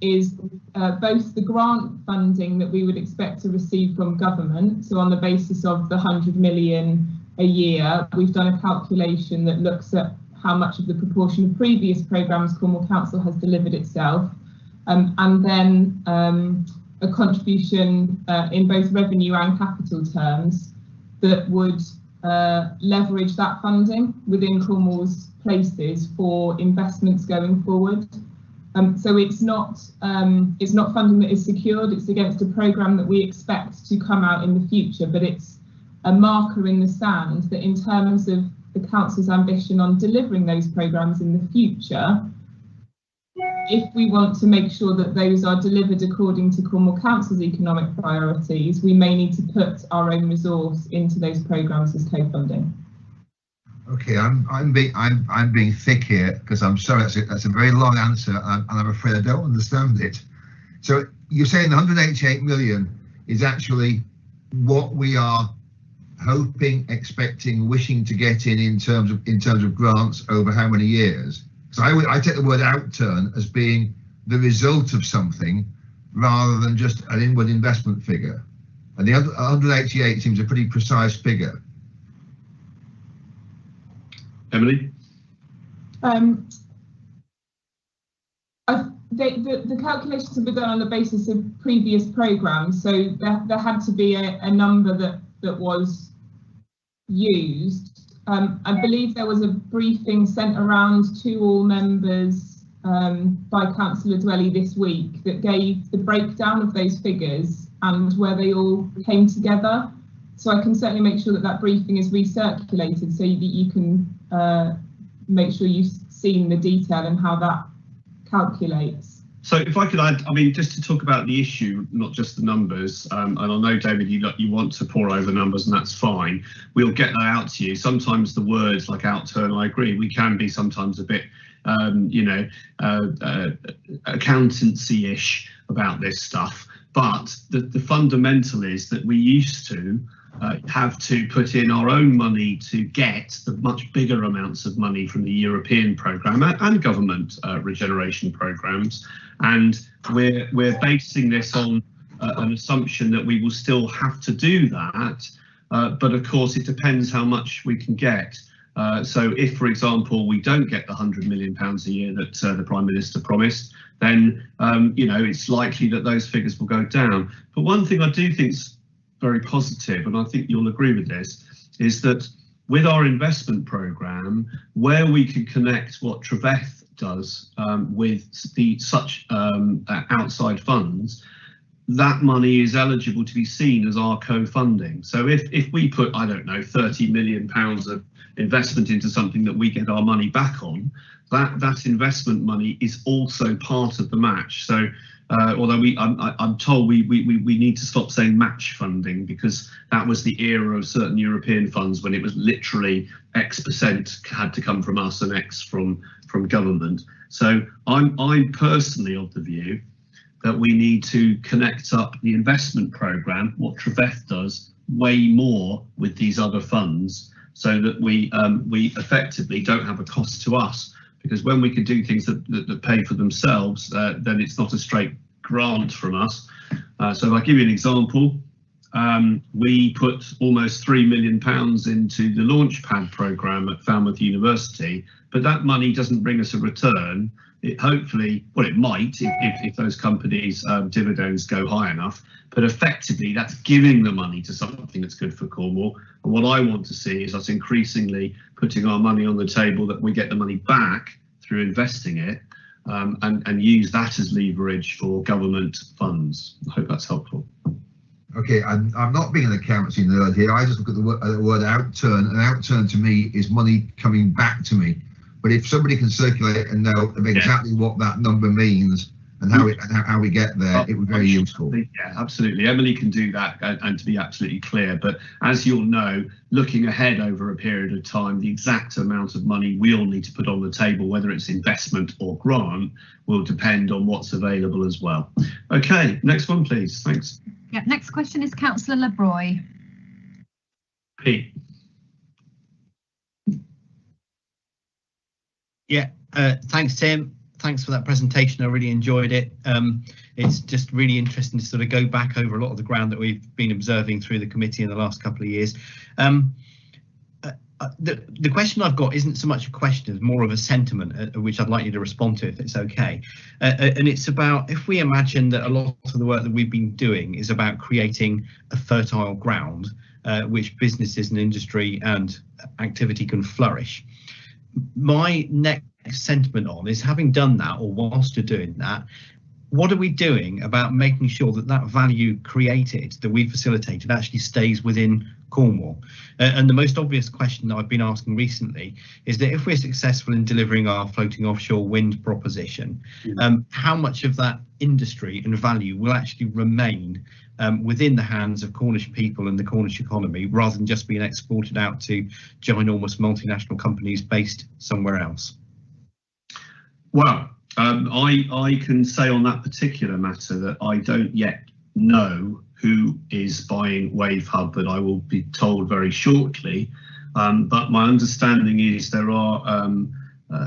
is both the grant funding that we would expect to receive from government. So on the basis of the 100 million a year, we've done a calculation that looks at how much of the proportion of previous programmes Cornwall Council has delivered itself, and then a contribution in both revenue and capital terms that would leverage that funding within Cornwall's places for investments going forward. So it's not funding that is secured, it's against a programme that we expect to come out in the future, but it's a marker in the sand that in terms of the Council's ambition on delivering those programmes in the future, if we want to make sure that those are delivered according to Cornwall Council's economic priorities, we may need to put our own resource into those programmes as co-funding. Okay, I'm being thick here because I'm sorry, that's a very long answer and I'm afraid I don't understand it. So you're saying the 188 million is actually what we are hoping, expecting, wishing to get in terms of grants over how many years? So I take the word outturn as being the result of something rather than just an inward investment figure. And the 188 seems a pretty precise figure. Emily? The calculations have been done on the basis of previous programmes, so there had to be a number that was used. I believe there was a briefing sent around to all members by Councillor Dwelly this week that gave the breakdown of those figures and where they all came together. So I can certainly make sure that that briefing is recirculated so that you can make sure you've seen the detail and how that calculates. So if I could add, I mean, just to talk about the issue, not just the numbers, and I know, David, you want to pour over numbers, and that's fine. We'll get that out to you. Sometimes the words like outturn, I agree, we can be sometimes a bit, accountancy-ish about this stuff. But the fundamental is that we used to have to put in our own money to get the much bigger amounts of money from the European programme and government regeneration programmes, and we're basing this on an assumption that we will still have to do that, but of course it depends how much we can get. So if, for example, we don't get the £100 million a year that the Prime Minister promised, then it's likely that those figures will go down. But one thing I do think is very positive, and I think you'll agree with this, is that with our investment programme, where we can connect what Treveth does with such outside funds, that money is eligible to be seen as our co-funding. So if we put, I don't know, £30 million of investment into something that we get our money back on, that investment money is also part of the match. So although I'm told we need to stop saying match funding, because that was the era of certain European funds when it was literally X% had to come from us and X from government. So I'm personally of the view that we need to connect up the investment programme, what Treveth does, way more with these other funds, so that we effectively don't have a cost to us. Because when we can do things that pay for themselves, then it's not a straight grant from us. So if I give you an example, we put almost £3 million into the Launchpad programme at Falmouth University, but that money doesn't bring us a return. It hopefully, well, it might if those companies' dividends go high enough, but effectively that's giving the money to something that's good for Cornwall. And what I want to see is us increasingly putting our money on the table, that we get the money back through investing it, and use that as leverage for government funds. I hope that's helpful. Okay, I'm not being an accountancy nerd here. I just look at the word outturn, and outturn to me is money coming back to me. But if somebody can circulate and know exactly what that number means and how we get there, it would be very useful. Yeah, absolutely. Emily can do that, and to be absolutely clear. But as you'll know, looking ahead over a period of time, the exact amount of money we'll need to put on the table, whether it's investment or grant, will depend on what's available as well. Okay, next one, please. Thanks. Yeah, next question is Councillor LeBroy. Pete. Yeah, thanks, Tim. Thanks for that presentation. I really enjoyed it. It's just really interesting to sort of go back over a lot of the ground that we've been observing through the committee in the last couple of years. The question I've got isn't so much a question, it's more of a sentiment, which I'd like you to respond to if it's okay. And it's about, if we imagine that a lot of the work that we've been doing is about creating a fertile ground, which businesses and industry and activity can flourish. My next sentiment on is, having done that, or whilst you're doing that, what are we doing about making sure that that value created, that we facilitated, actually stays within Cornwall? And the most obvious question that I've been asking recently is that if we're successful in delivering our floating offshore wind proposition, how much of that industry and value will actually remain within the hands of Cornish people and the Cornish economy, rather than just being exported out to ginormous multinational companies based somewhere else? Well, I can say on that particular matter that I don't yet know who is buying Wave Hub, but I will be told very shortly. But my understanding is there are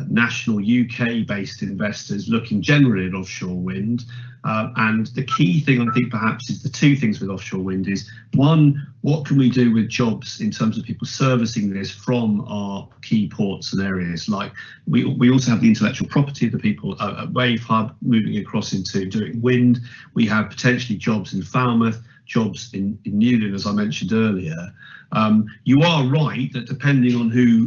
national UK-based investors looking generally at offshore wind. And the key thing, I think, perhaps, is the two things with offshore wind is, one, what can we do with jobs in terms of people servicing this from our key ports and areas? Like we also have the intellectual property of the people at Wave Hub moving across into doing wind. We have potentially jobs in Falmouth, jobs in Newlyn, as I mentioned earlier. You are right that depending on who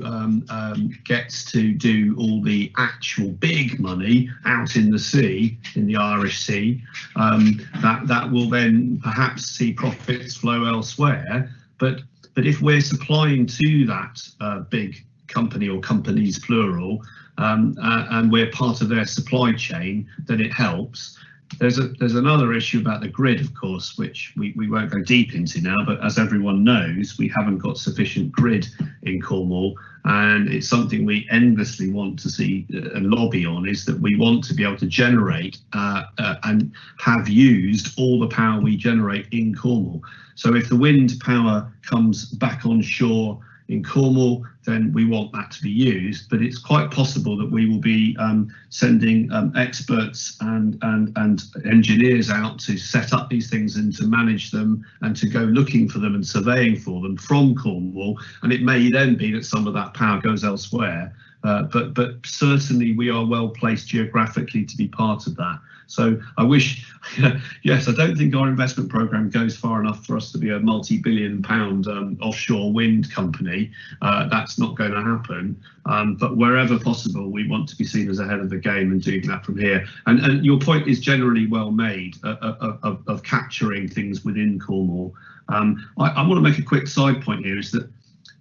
gets to do all the actual big money out in the sea, in the Irish Sea, that will then perhaps see profits flow elsewhere. But if we're supplying to that big company, or companies plural, and we're part of their supply chain, then it helps. There's another issue about the grid, of course, which we won't go deep into now, but as everyone knows, we haven't got sufficient grid in Cornwall, and it's something we endlessly want to see and lobby on, is that we want to be able to generate and have used all the power we generate in Cornwall. So if the wind power comes back on shore in Cornwall, then we want that to be used, but it's quite possible that we will be sending experts and engineers out to set up these things and to manage them and to go looking for them and surveying for them from Cornwall, and it may then be that some of that power goes elsewhere, but certainly we are well placed geographically to be part of that. So I wish, yes, I don't think our investment programme goes far enough for us to be a multi-billion pound offshore wind company. That's not going to happen. But wherever possible, we want to be seen as ahead of the game and doing that from here. And your point is generally well made of capturing things within Cornwall. I want to make a quick side point here, is that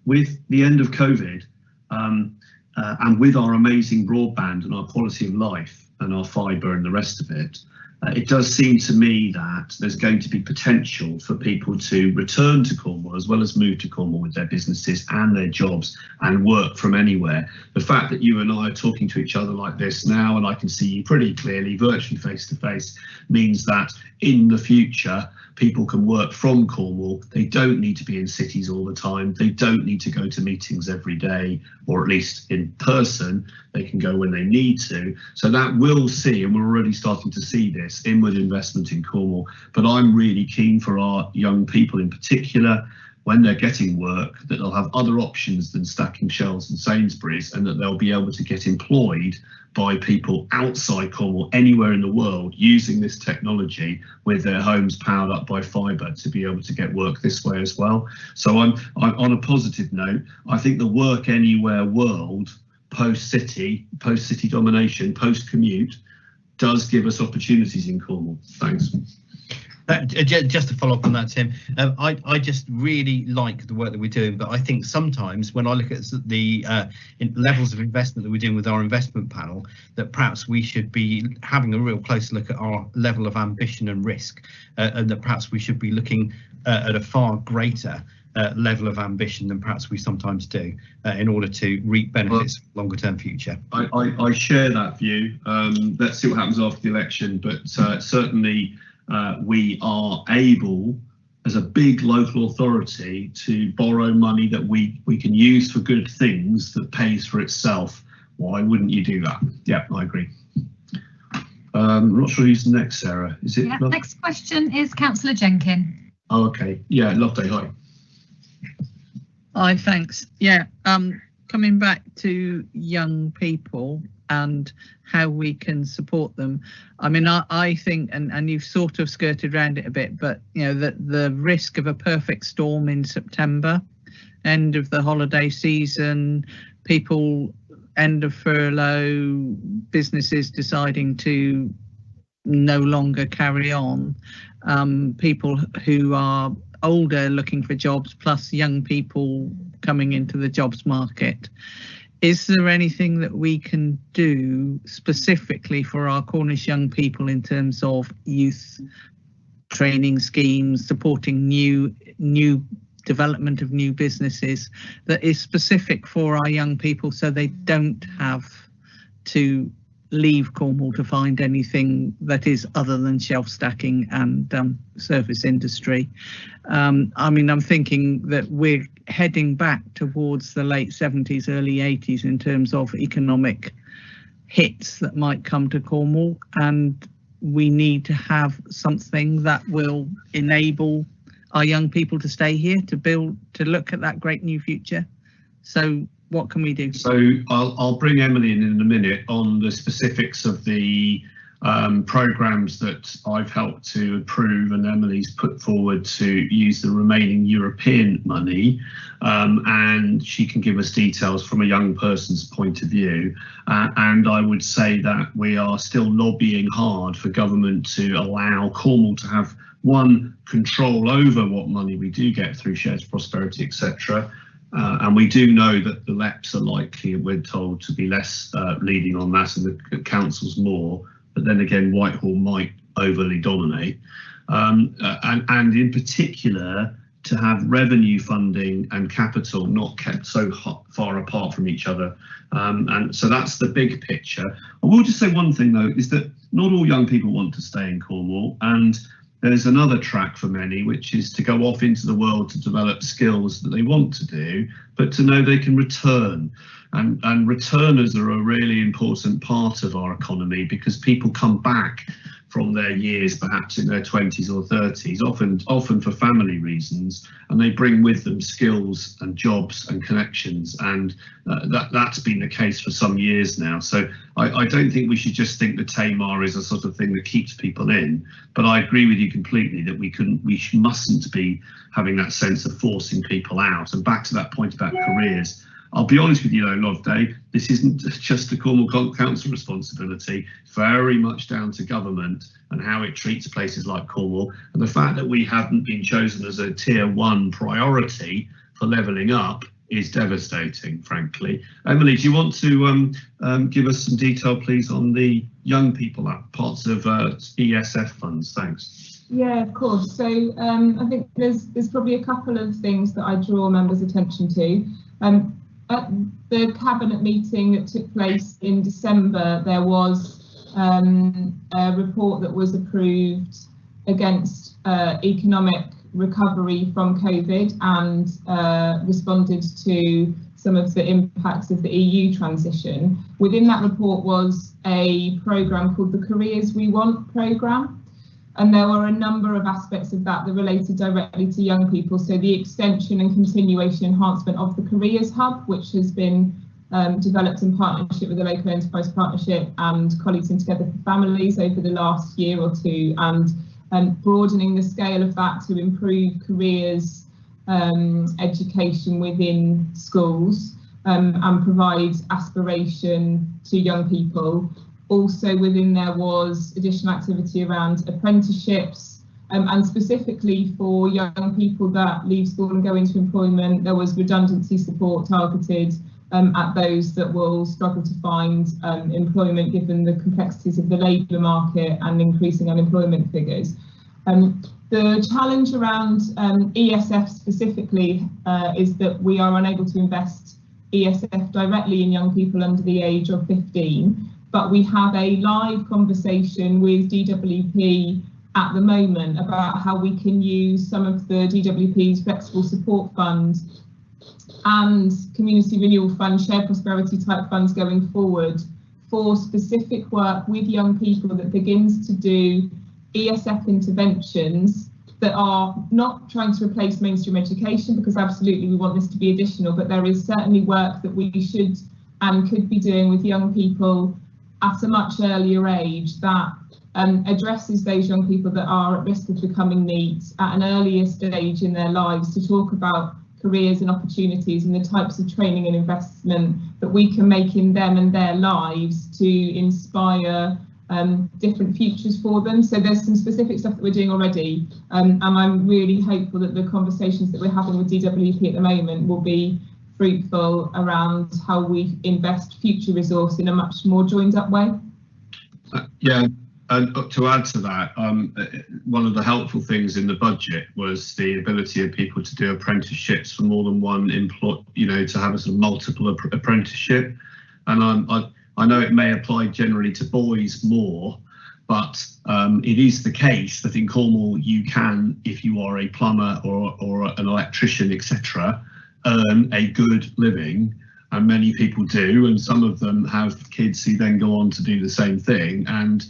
with the end of COVID and with our amazing broadband and our quality of life, and our fibre and the rest of it, it does seem to me that there's going to be potential for people to return to Cornwall as well as move to Cornwall with their businesses and their jobs and work from anywhere. The fact that you and I are talking to each other like this now, and I can see you pretty clearly, virtually face to face, means that in the future people can work from Cornwall. They don't need to be in cities all the time. They don't need to go to meetings every day, or at least in person. They can go when they need to. So that we'll see, and we're already starting to see this, inward investment in Cornwall. But I'm really keen for our young people in particular, when they're getting work, that they'll have other options than stacking shelves in Sainsbury's, and that they'll be able to get employed by people outside Cornwall, anywhere in the world, using this technology with their homes powered up by fibre to be able to get work this way as well. So I'm on a positive note. I think the work anywhere world, post-city domination, post-commute, does give us opportunities in Cornwall. Thanks. Just to follow up on that, Tim, I just really like the work that we're doing, but I think sometimes when I look at the levels of investment that we're doing with our investment panel, that perhaps we should be having a real close look at our level of ambition and risk, and that perhaps we should be looking at a far greater level of ambition than perhaps we sometimes do in order to reap benefits for longer term future. I share that view. Let's see what happens after the election, but certainly we are able, as a big local authority, to borrow money that we can use for good things that pays for itself. Why wouldn't you do that? Yeah, I agree. I'm not sure who's next, Sarah. Is it? Yeah, next question is Councillor Jenkin. Oh, okay. Yeah, Lotte, hi. Hi, thanks. Yeah, coming back to young people and how we can support them. I mean, I think, and you've sort of skirted around it a bit, but you know, the risk of a perfect storm in September, end of the holiday season, people end of furlough, businesses deciding to no longer carry on, people who are older looking for jobs, plus young people coming into the jobs market. Is there anything that we can do specifically for our Cornish young people in terms of youth training schemes, supporting new development of new businesses, that is specific for our young people so they don't have to leave Cornwall to find anything that is other than shelf stacking and service industry? I mean, I'm thinking that we're heading back towards the late 70s, early 80s in terms of economic hits that might come to Cornwall, and we need to have something that will enable our young people to stay here, to look at that great new future. So what can we do? So I'll bring Emily in a minute on the specifics of the programmes that I've helped to approve and Emily's put forward to use the remaining European money, and she can give us details from a young person's point of view. And I would say that we are still lobbying hard for government to allow Cornwall to have control over what money we do get through shared prosperity, etc., And we do know that the LEPs are likely, we're told, to be less leading on that, and the councils more. But then again, Whitehall might overly dominate. And in particular, to have revenue funding and capital not kept so far apart from each other. And so that's the big picture. I will just say one thing, though, is that not all young people want to stay in Cornwall, and there's another track for many, which is to go off into the world to develop skills that they want to do, but to know they can return. And returners are a really important part of our economy, because people come back from their years, perhaps in their 20s or 30s, often for family reasons, and they bring with them skills and jobs and connections, and that's been the case for some years now. So I don't think we should just think the Tamar is a sort of thing that keeps people in, but I agree with you completely that we mustn't be having that sense of forcing people out. And back to that point about careers, I'll be honest with you though, Loveday, this isn't just the Cornwall Council responsibility. It's very much down to government and how it treats places like Cornwall. And the fact that we haven't been chosen as a tier 1 priority for levelling up is devastating, frankly. Emily, do you want to give us some detail, please, on the young people parts of ESF funds? Thanks. Yeah, of course. So I think there's probably a couple of things that I draw members' attention to. At the cabinet meeting that took place in December, there was a report that was approved against economic recovery from COVID and responded to some of the impacts of the EU transition. Within that report was a programme called the Careers We Want programme. And there were a number of aspects of that related directly to young people. So the extension and continuation enhancement of the Careers Hub, which has been developed in partnership with the Local Enterprise Partnership and Colleagues in Together for Families over the last year or two, and broadening the scale of that to improve careers education within schools and provide aspiration to young people. Also within there was additional activity around apprenticeships, and specifically for young people that leave school and go into employment, there was redundancy support targeted at those that will struggle to find employment given the complexities of the labour market and increasing unemployment figures. The challenge around ESF specifically is that we are unable to invest ESF directly in young people under the age of 15. But we have a live conversation with DWP at the moment about how we can use some of the DWP's Flexible Support Fund and Community Renewal Fund, Shared Prosperity type funds going forward for specific work with young people that begins to do ESF interventions that are not trying to replace mainstream education, because absolutely we want this to be additional, but there is certainly work that we should and could be doing with young people at a much earlier age that addresses those young people that are at risk of becoming NEETs at an earlier stage in their lives, to talk about careers and opportunities and the types of training and investment that we can make in them and their lives to inspire different futures for them. So there's some specific stuff that we're doing already, and I'm really hopeful that the conversations that we're having with DWP at the moment will be fruitful around how we invest future resource in a much more joined up way. Yeah, and to add to that, one of the helpful things in the budget was the ability of people to do apprenticeships for more than one employee, to have a sort of multiple apprenticeship. And I know it may apply generally to boys more, but it is the case that in Cornwall you can, if you are a plumber or an electrician, etc., earn a good living, and many people do, and some of them have kids who then go on to do the same thing. And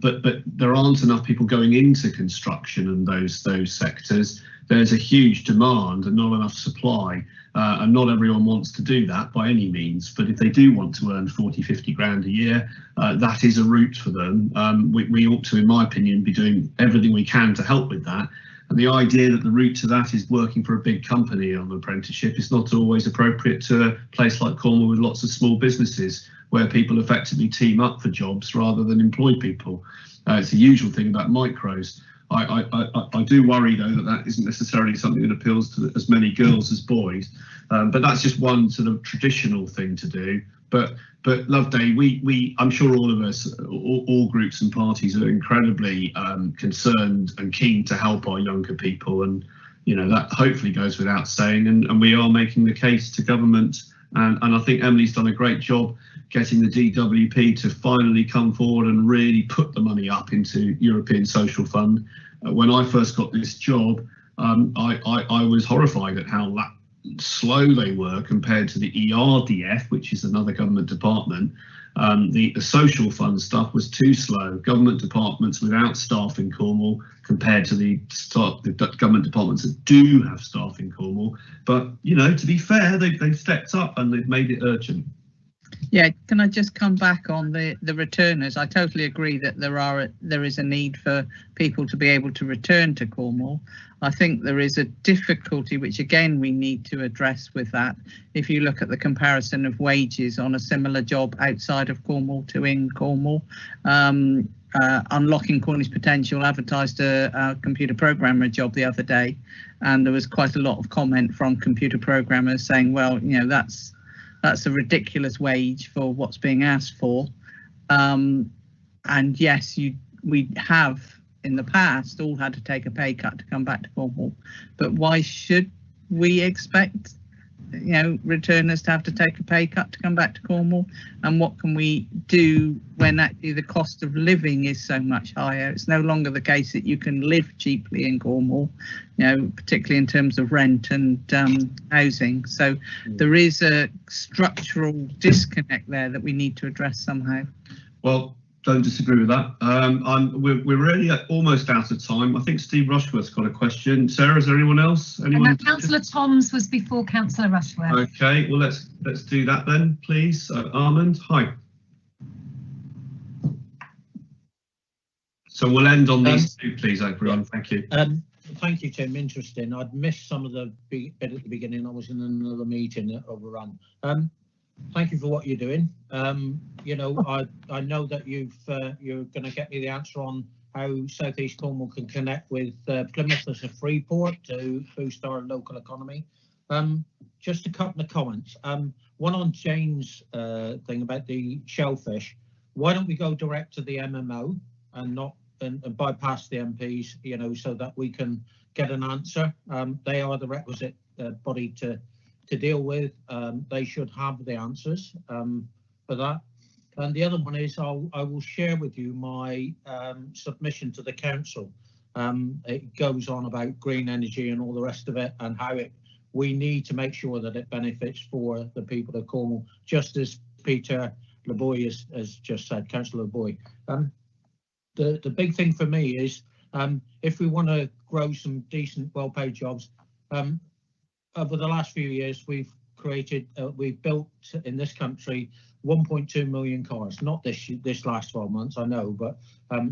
but there aren't enough people going into construction and those sectors. There's a huge demand and not enough supply, and not everyone wants to do that by any means. But if they do want to earn 40, 50 grand a year, that is a route for them. We ought to, in my opinion, be doing everything we can to help with that. And the idea that the route to that is working for a big company on an apprenticeship is not always appropriate to a place like Cornwall with lots of small businesses where people effectively team up for jobs rather than employ people. It's the usual thing about micros. I do worry though that isn't necessarily something that appeals to as many girls as boys, but that's just one sort of traditional thing to do. But Loveday, I'm sure all of us, all groups and parties are incredibly concerned and keen to help our younger people, and you know that hopefully goes without saying, and we are making the case to government, and I think Emily's done a great job getting the DWP to finally come forward and really put the money up into European Social Fund. When I first got this job, I was horrified at how slow they were compared to the ERDF, which is another government department. The social fund stuff was too slow. Government departments without staff in Cornwall compared to the government departments that do have staff in Cornwall. But you know, to be fair, they've stepped up and they've made it urgent. Yeah, can I just come back on the returners? I totally agree that there is a need for people to be able to return to Cornwall. I think there is a difficulty, which again we need to address with that. If you look at the comparison of wages on a similar job outside of Cornwall to in Cornwall, Unlocking Cornish Potential advertised a computer programmer job the other day, and there was quite a lot of comment from computer programmers saying, well, you know, that's a ridiculous wage for what's being asked for. And yes, we have in the past all had to take a pay cut to come back to Cornwall, but why should we expect, you know, returners to have to take a pay cut to come back to Cornwall? And what can we do when actually the cost of living is so much higher? It's no longer the case that you can live cheaply in Cornwall, you know, particularly in terms of rent and housing. So there is a structural disconnect there that we need to address somehow. Well, don't disagree with that. We're really almost out of time. I think Steve Rushworth's got a question. Sarah, is there anyone else? Anyone? Councillor Toms was before Councillor Rushworth. Okay, well let's do that then, please. Armand, hi. So we'll end on these two, please, everyone. Thank you. Thank you, Tim. Interesting. I'd missed some of the bit at the beginning. I was in another meeting that overran. Thank you for what you're doing. You know, I know that you're going to get me the answer on how South East Cornwall can connect with Plymouth as a free port to boost our local economy. Just a couple of comments. One on Jane's thing about the shellfish. Why don't we go direct to the MMO and not and bypass the MPs? You know, so that we can get an answer. They are the requisite body to deal with. They should have the answers for that. And the other one is I will share with you my submission to the council. It goes on about green energy and all the rest of it, and how we need to make sure that it benefits for the people of Cornwall, just as Peter LeBoy has just said, Councillor LeBoy. The big thing for me is if we want to grow some decent, well-paid jobs, over the last few years, we've built in this country 1.2 million cars. Not this last 12 months, I know, but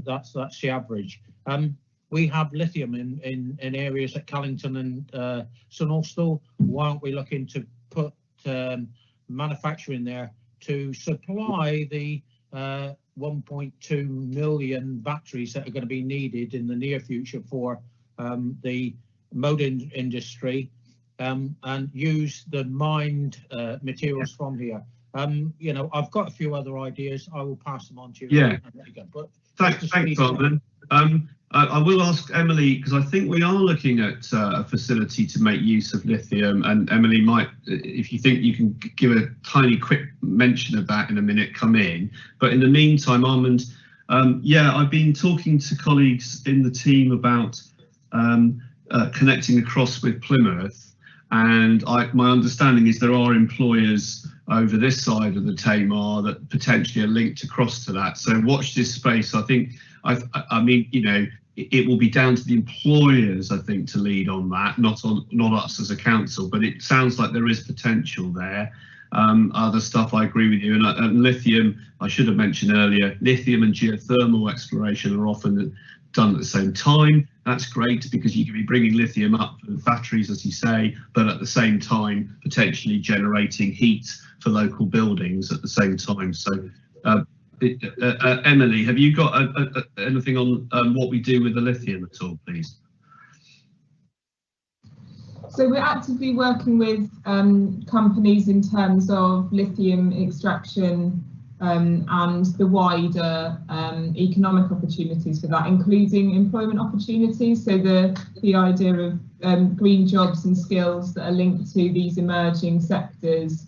that's the average. We have lithium in areas at Callington and Sunolstall. Why aren't we looking to put manufacturing there to supply the 1.2 million batteries that are going to be needed in the near future for the motor industry? And use the mined materials from here. You know, I've got a few other ideas. I will pass them on to you. Yeah. But thanks, Armand. I will ask Emily, because I think we are looking at a facility to make use of lithium, and Emily might, if you think you can give a tiny quick mention of that in a minute, come in. But in the meantime, Armand, yeah, I've been talking to colleagues in the team about connecting across with Plymouth. And my understanding is there are employers over this side of the Tamar that potentially are linked across to that. So watch this space. I think, I mean, you know, it will be down to the employers, I think, to lead on that, not us as a council. But it sounds like there is potential there. Other stuff, I agree with you. And lithium, I should have mentioned earlier, lithium and geothermal exploration are often done at the same time. That's great because you can be bringing lithium up for the batteries, as you say, but at the same time potentially generating heat for local buildings at the same time. So Emily, have you got anything on what we do with the lithium at all, please? So we're actively working with companies in terms of lithium extraction and the wider economic opportunities for that, including employment opportunities. So the idea of green jobs and skills that are linked to these emerging sectors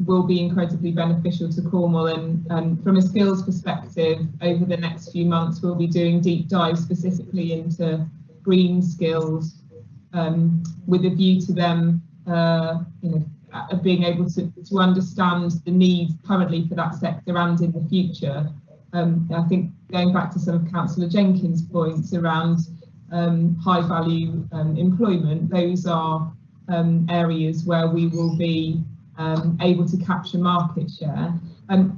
will be incredibly beneficial to Cornwall. And from a skills perspective, over the next few months, we'll be doing deep dives specifically into green skills with a view to them being able to understand the needs currently for that sector and in the future. I think going back to some of Councillor Jenkins' points around high value employment, those are areas where we will be able to capture market share.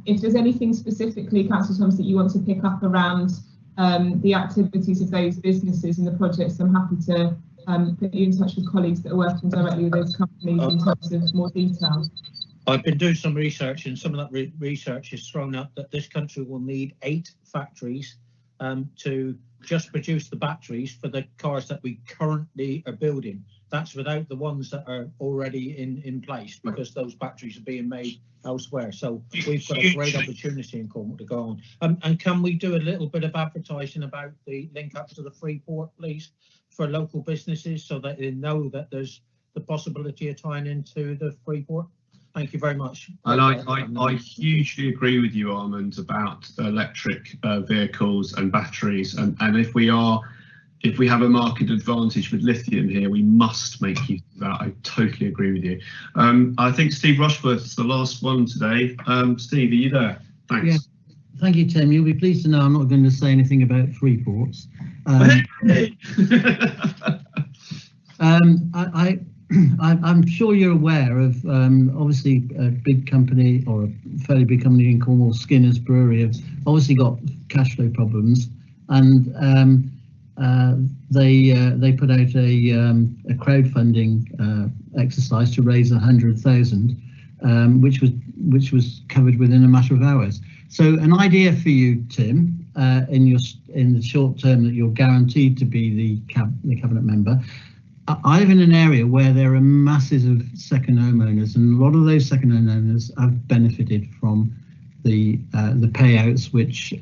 If there's anything specifically, Councillor Thomas, that you want to pick up around the activities of those businesses and the projects, I'm happy to put you in touch with colleagues that are working directly with those companies in terms of more detail. I've been doing some research, and some of that research has thrown up that this country will need 8 factories to just produce the batteries for the cars that we currently are building. That's without the ones that are already in place, because those batteries are being made elsewhere. So we've got a great opportunity in Cornwall to go on. And can we do a little bit of advertising about the link up to the Freeport, please, for local businesses, so that they know that there's the possibility of tying into the Freeport? Thank you very much. And I hugely agree with you, Armand, about electric vehicles and batteries. And if we have a market advantage with lithium here, we must make use of that. I totally agree with you. I think Steve Rushworth's the last one today. Steve, are you there? Thanks. Yeah. Thank you, Tim. You'll be pleased to know I'm not going to say anything about Freeports. I'm sure you're aware of, obviously, a big company, or a fairly big company in Cornwall, Skinner's Brewery, have obviously got cash flow problems, and they put out a crowdfunding exercise to raise 100,000, which was covered within a matter of hours. So an idea for you, Tim, in the short term that you're guaranteed to be the cabinet member. I live in an area where there are masses of second home owners, and a lot of those second home owners have benefited from the payouts, which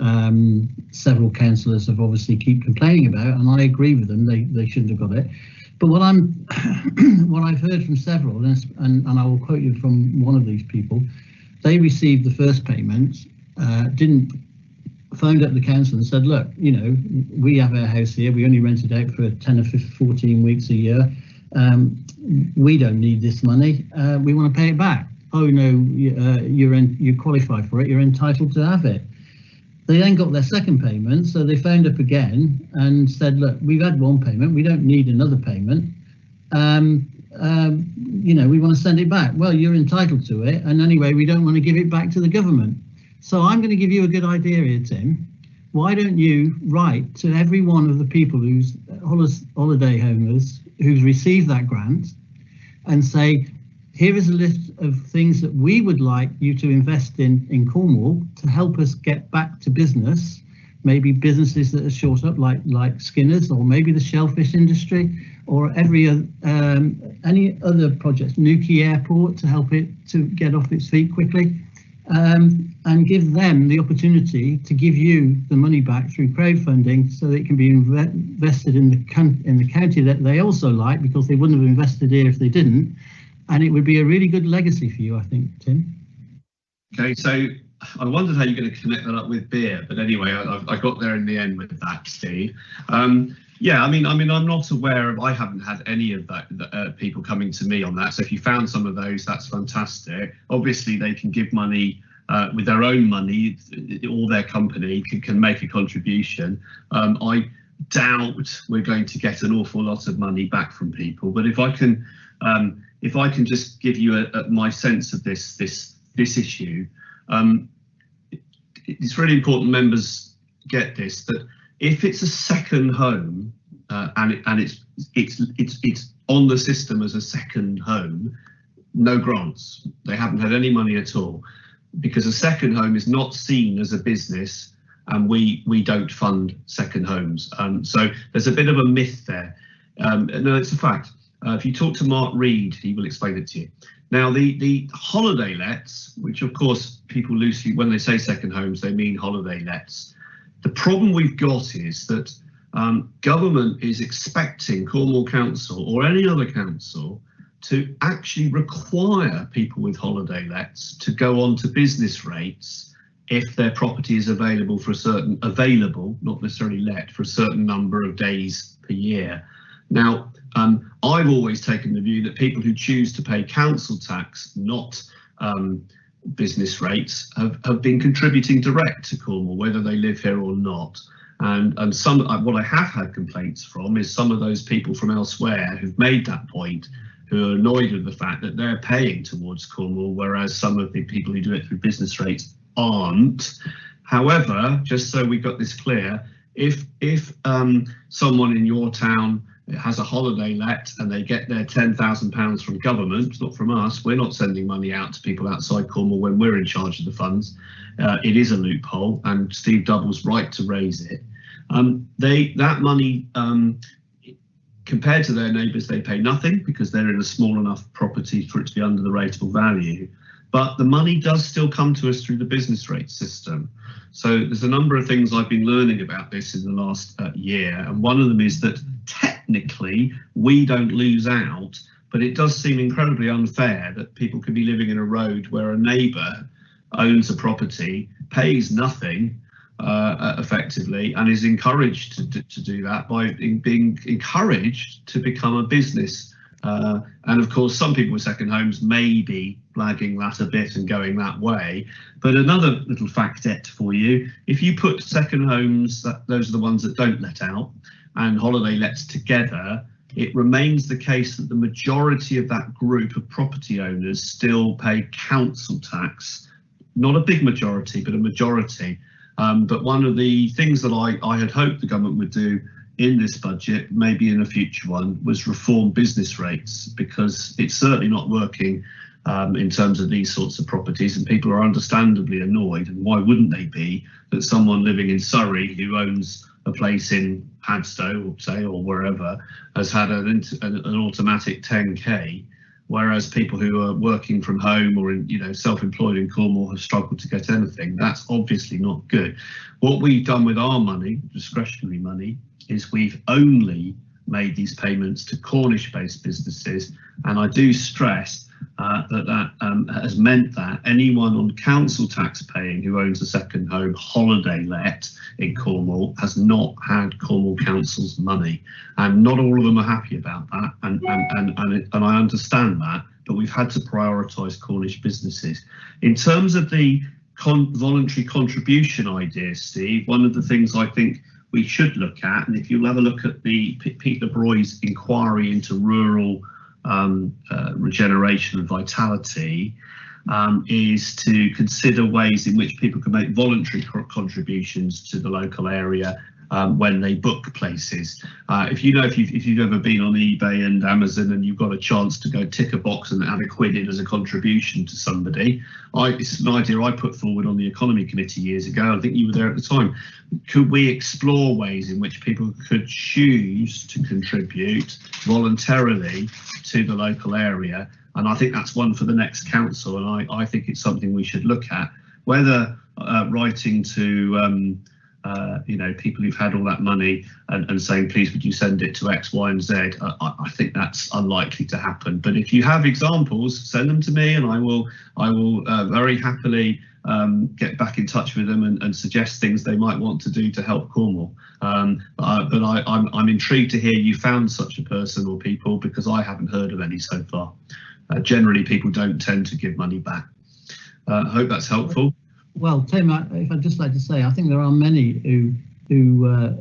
several councillors have obviously keep complaining about, and I agree with them. They shouldn't have got it. But what I've heard from several, and I will quote you from one of these people, they received the first payment, phoned up the council and said, look, we have our house here, we only rent it out for 10 or 14 weeks a year. We don't need this money. We want to pay it back. Oh no, you qualify for it, you're entitled to have it. They then got their second payment, so they phoned up again and said, look, we've had one payment, we don't need another payment. We want to send it back. Well, you're entitled to it, and anyway, we don't want to give it back to the government. So I'm going to give you a good idea here, Tim. Why don't you write to every one of the people who's holiday owners who's received that grant and say, here is a list of things that we would like you to invest in Cornwall to help us get back to business, maybe businesses that are short up like Skinner's, or maybe the shellfish industry, or any other projects, Newquay Airport, to help it to get off its feet quickly. And give them the opportunity to give you the money back through crowdfunding, so that it can be invested in the county that they also like, because they wouldn't have invested here if they didn't. And it would be a really good legacy for you, I think, Tim. Okay, so I wondered how you're going to connect that up with beer, but anyway, I got there in the end with that, Steve. Yeah, I mean, I'm not aware of. I haven't had any of that people coming to me on that. So if you found some of those, that's fantastic. Obviously, they can give money with their own money, or their company can make a contribution. I doubt we're going to get an awful lot of money back from people, but if I can just give you my sense of this issue, it's really important members get this, that if it's a second home and it's on the system as a second home, no grants. They haven't had any money at all. because a second home is not seen as a business, and we don't fund second homes. So there's a bit of a myth there. No, it's a fact. If you talk to Mark Reed, he will explain it to you. Now, the holiday lets, which of course people loosely, when they say second homes, they mean holiday lets. The problem we've got is that government is expecting Cornwall Council or any other council to actually require people with holiday lets to go on to business rates if their property is available for a certain, not necessarily let, for a certain number of days per year. Now, I've always taken the view that people who choose to pay council tax, not business rates, have been contributing direct to Cornwall, whether they live here or not. And some, what I have had complaints from is some of those people from elsewhere who've made that point, who are annoyed with the fact that they're paying towards Cornwall, whereas some of the people who do it through business rates aren't. However, just so we got this clear, if someone in your town has a holiday let and they get their £10,000 from government, not from us, we're not sending money out to people outside Cornwall when we're in charge of the funds. It is a loophole, and Steve Double's right to raise it. That money, compared to their neighbours, they pay nothing because they're in a small enough property for it to be under the rateable value. But the money does still come to us through the business rate system. So there's a number of things I've been learning about this in the last year, and one of them is that technically we don't lose out, but it does seem incredibly unfair that people could be living in a road where a neighbour owns a property, pays nothing effectively, and is encouraged to do that by being encouraged to become a business. And of course, some people with second homes may be blagging that a bit and going that way. But another little factette for you, if you put second homes, those are the ones that don't let out, and holiday lets together, it remains the case that the majority of that group of property owners still pay council tax. Not a big majority, but a majority. But one of the things that I had hoped the government would do in this budget, maybe in a future one, was reform business rates, because it's certainly not working in terms of these sorts of properties, and people are understandably annoyed, and why wouldn't they be, that someone living in Surrey who owns a place in Padstow, say, or wherever, has had an automatic 10k, whereas people who are working from home or in, self-employed in Cornwall have struggled to get anything. That's obviously not good. What we've done with our money, discretionary money, is we've only made these payments to Cornish-based businesses, and I do stress that has meant that anyone on council tax paying who owns a second home holiday let in Cornwall has not had Cornwall Council's money, and not all of them are happy about that, and I understand that, but we've had to prioritise Cornish businesses. In terms of the voluntary contribution idea, Steve, one of the things I think we should look at, and if you'll have a look at the Peter Broy's inquiry into rural regeneration and vitality, is to consider ways in which people can make voluntary contributions to the local area when they book places. If you've ever been on eBay and Amazon and you've got a chance to go tick a box and add a quid in as a contribution to somebody, it's an idea I put forward on the economy committee years ago. I think you were there at the time. Could we explore ways in which people could choose to contribute voluntarily to the local area? And I think that's one for the next council, and I think it's something we should look at. Whether writing to people who've had all that money and saying, please would you send it to X, Y and Z, I think that's unlikely to happen. But if you have examples, send them to me, and I will very happily get back in touch with them and suggest things they might want to do to help Cornwall. But I'm intrigued to hear you found such a person or people, because I haven't heard of any so far. Generally, people don't tend to give money back. I hope that's helpful. Well, Tim, if I'd just like to say, I think there are many who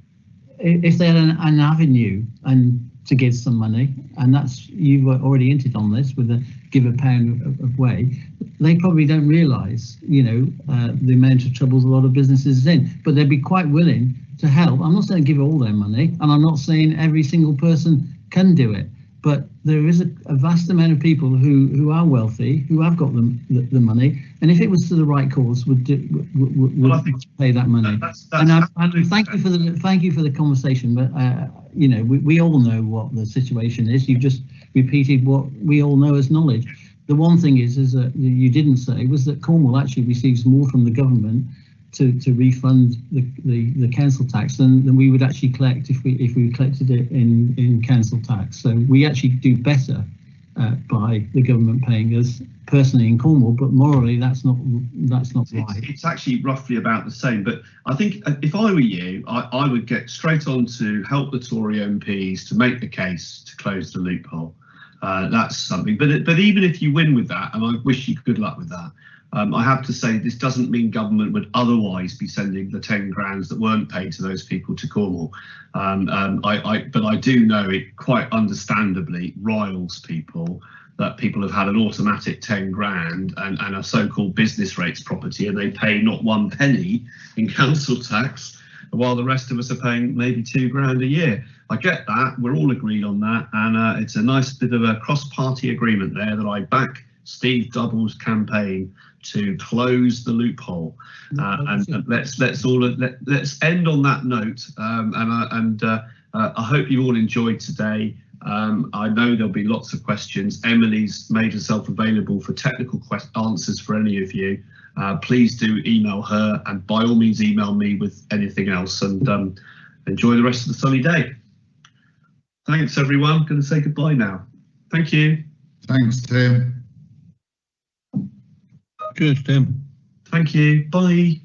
if they had an avenue and to give some money, and that's, you've already hinted on this with the give a pound of way, they probably don't realise, the amount of troubles a lot of businesses is in, but they'd be quite willing to help. I'm not saying give all their money, and I'm not saying every single person can do it, But there is a vast amount of people who are wealthy, who have got the money, and if it was to the right cause, would pay that money. And thank you for the conversation. But you know, we all know what the situation is. You just repeated what we all know as knowledge. The one thing is that you didn't say was that Cornwall actually receives more from the government to refund the council tax than we would actually collect if we collected it in council tax. So we actually do better by the government paying us personally in Cornwall, but morally that's not right. It's actually roughly about the same. But I think if I were you, I would get straight on to help the Tory MPs to make the case to close the loophole. That's something. But even if you win with that, and I wish you good luck with that. I have to say this doesn't mean government would otherwise be sending the 10 grand that weren't paid to those people to Cornwall. But I do know it quite understandably riles people that people have had an automatic 10 grand and a so-called business rates property, and they pay not 1 penny in council tax, while the rest of us are paying maybe 2 grand a year. I get that, we're all agreed on that, and it's a nice bit of a cross-party agreement there that I back Steve Double's campaign to close the loophole, and let's end on that note. I hope you all enjoyed today. I know there'll be lots of questions. Emily's made herself available for technical answers for any of you. Please do email her, and by all means email me with anything else, and enjoy the rest of the sunny day. Thanks everyone. I'm going to say goodbye now. Thank you. Thanks, Tim. Cheers, Tim. Thank you. Bye.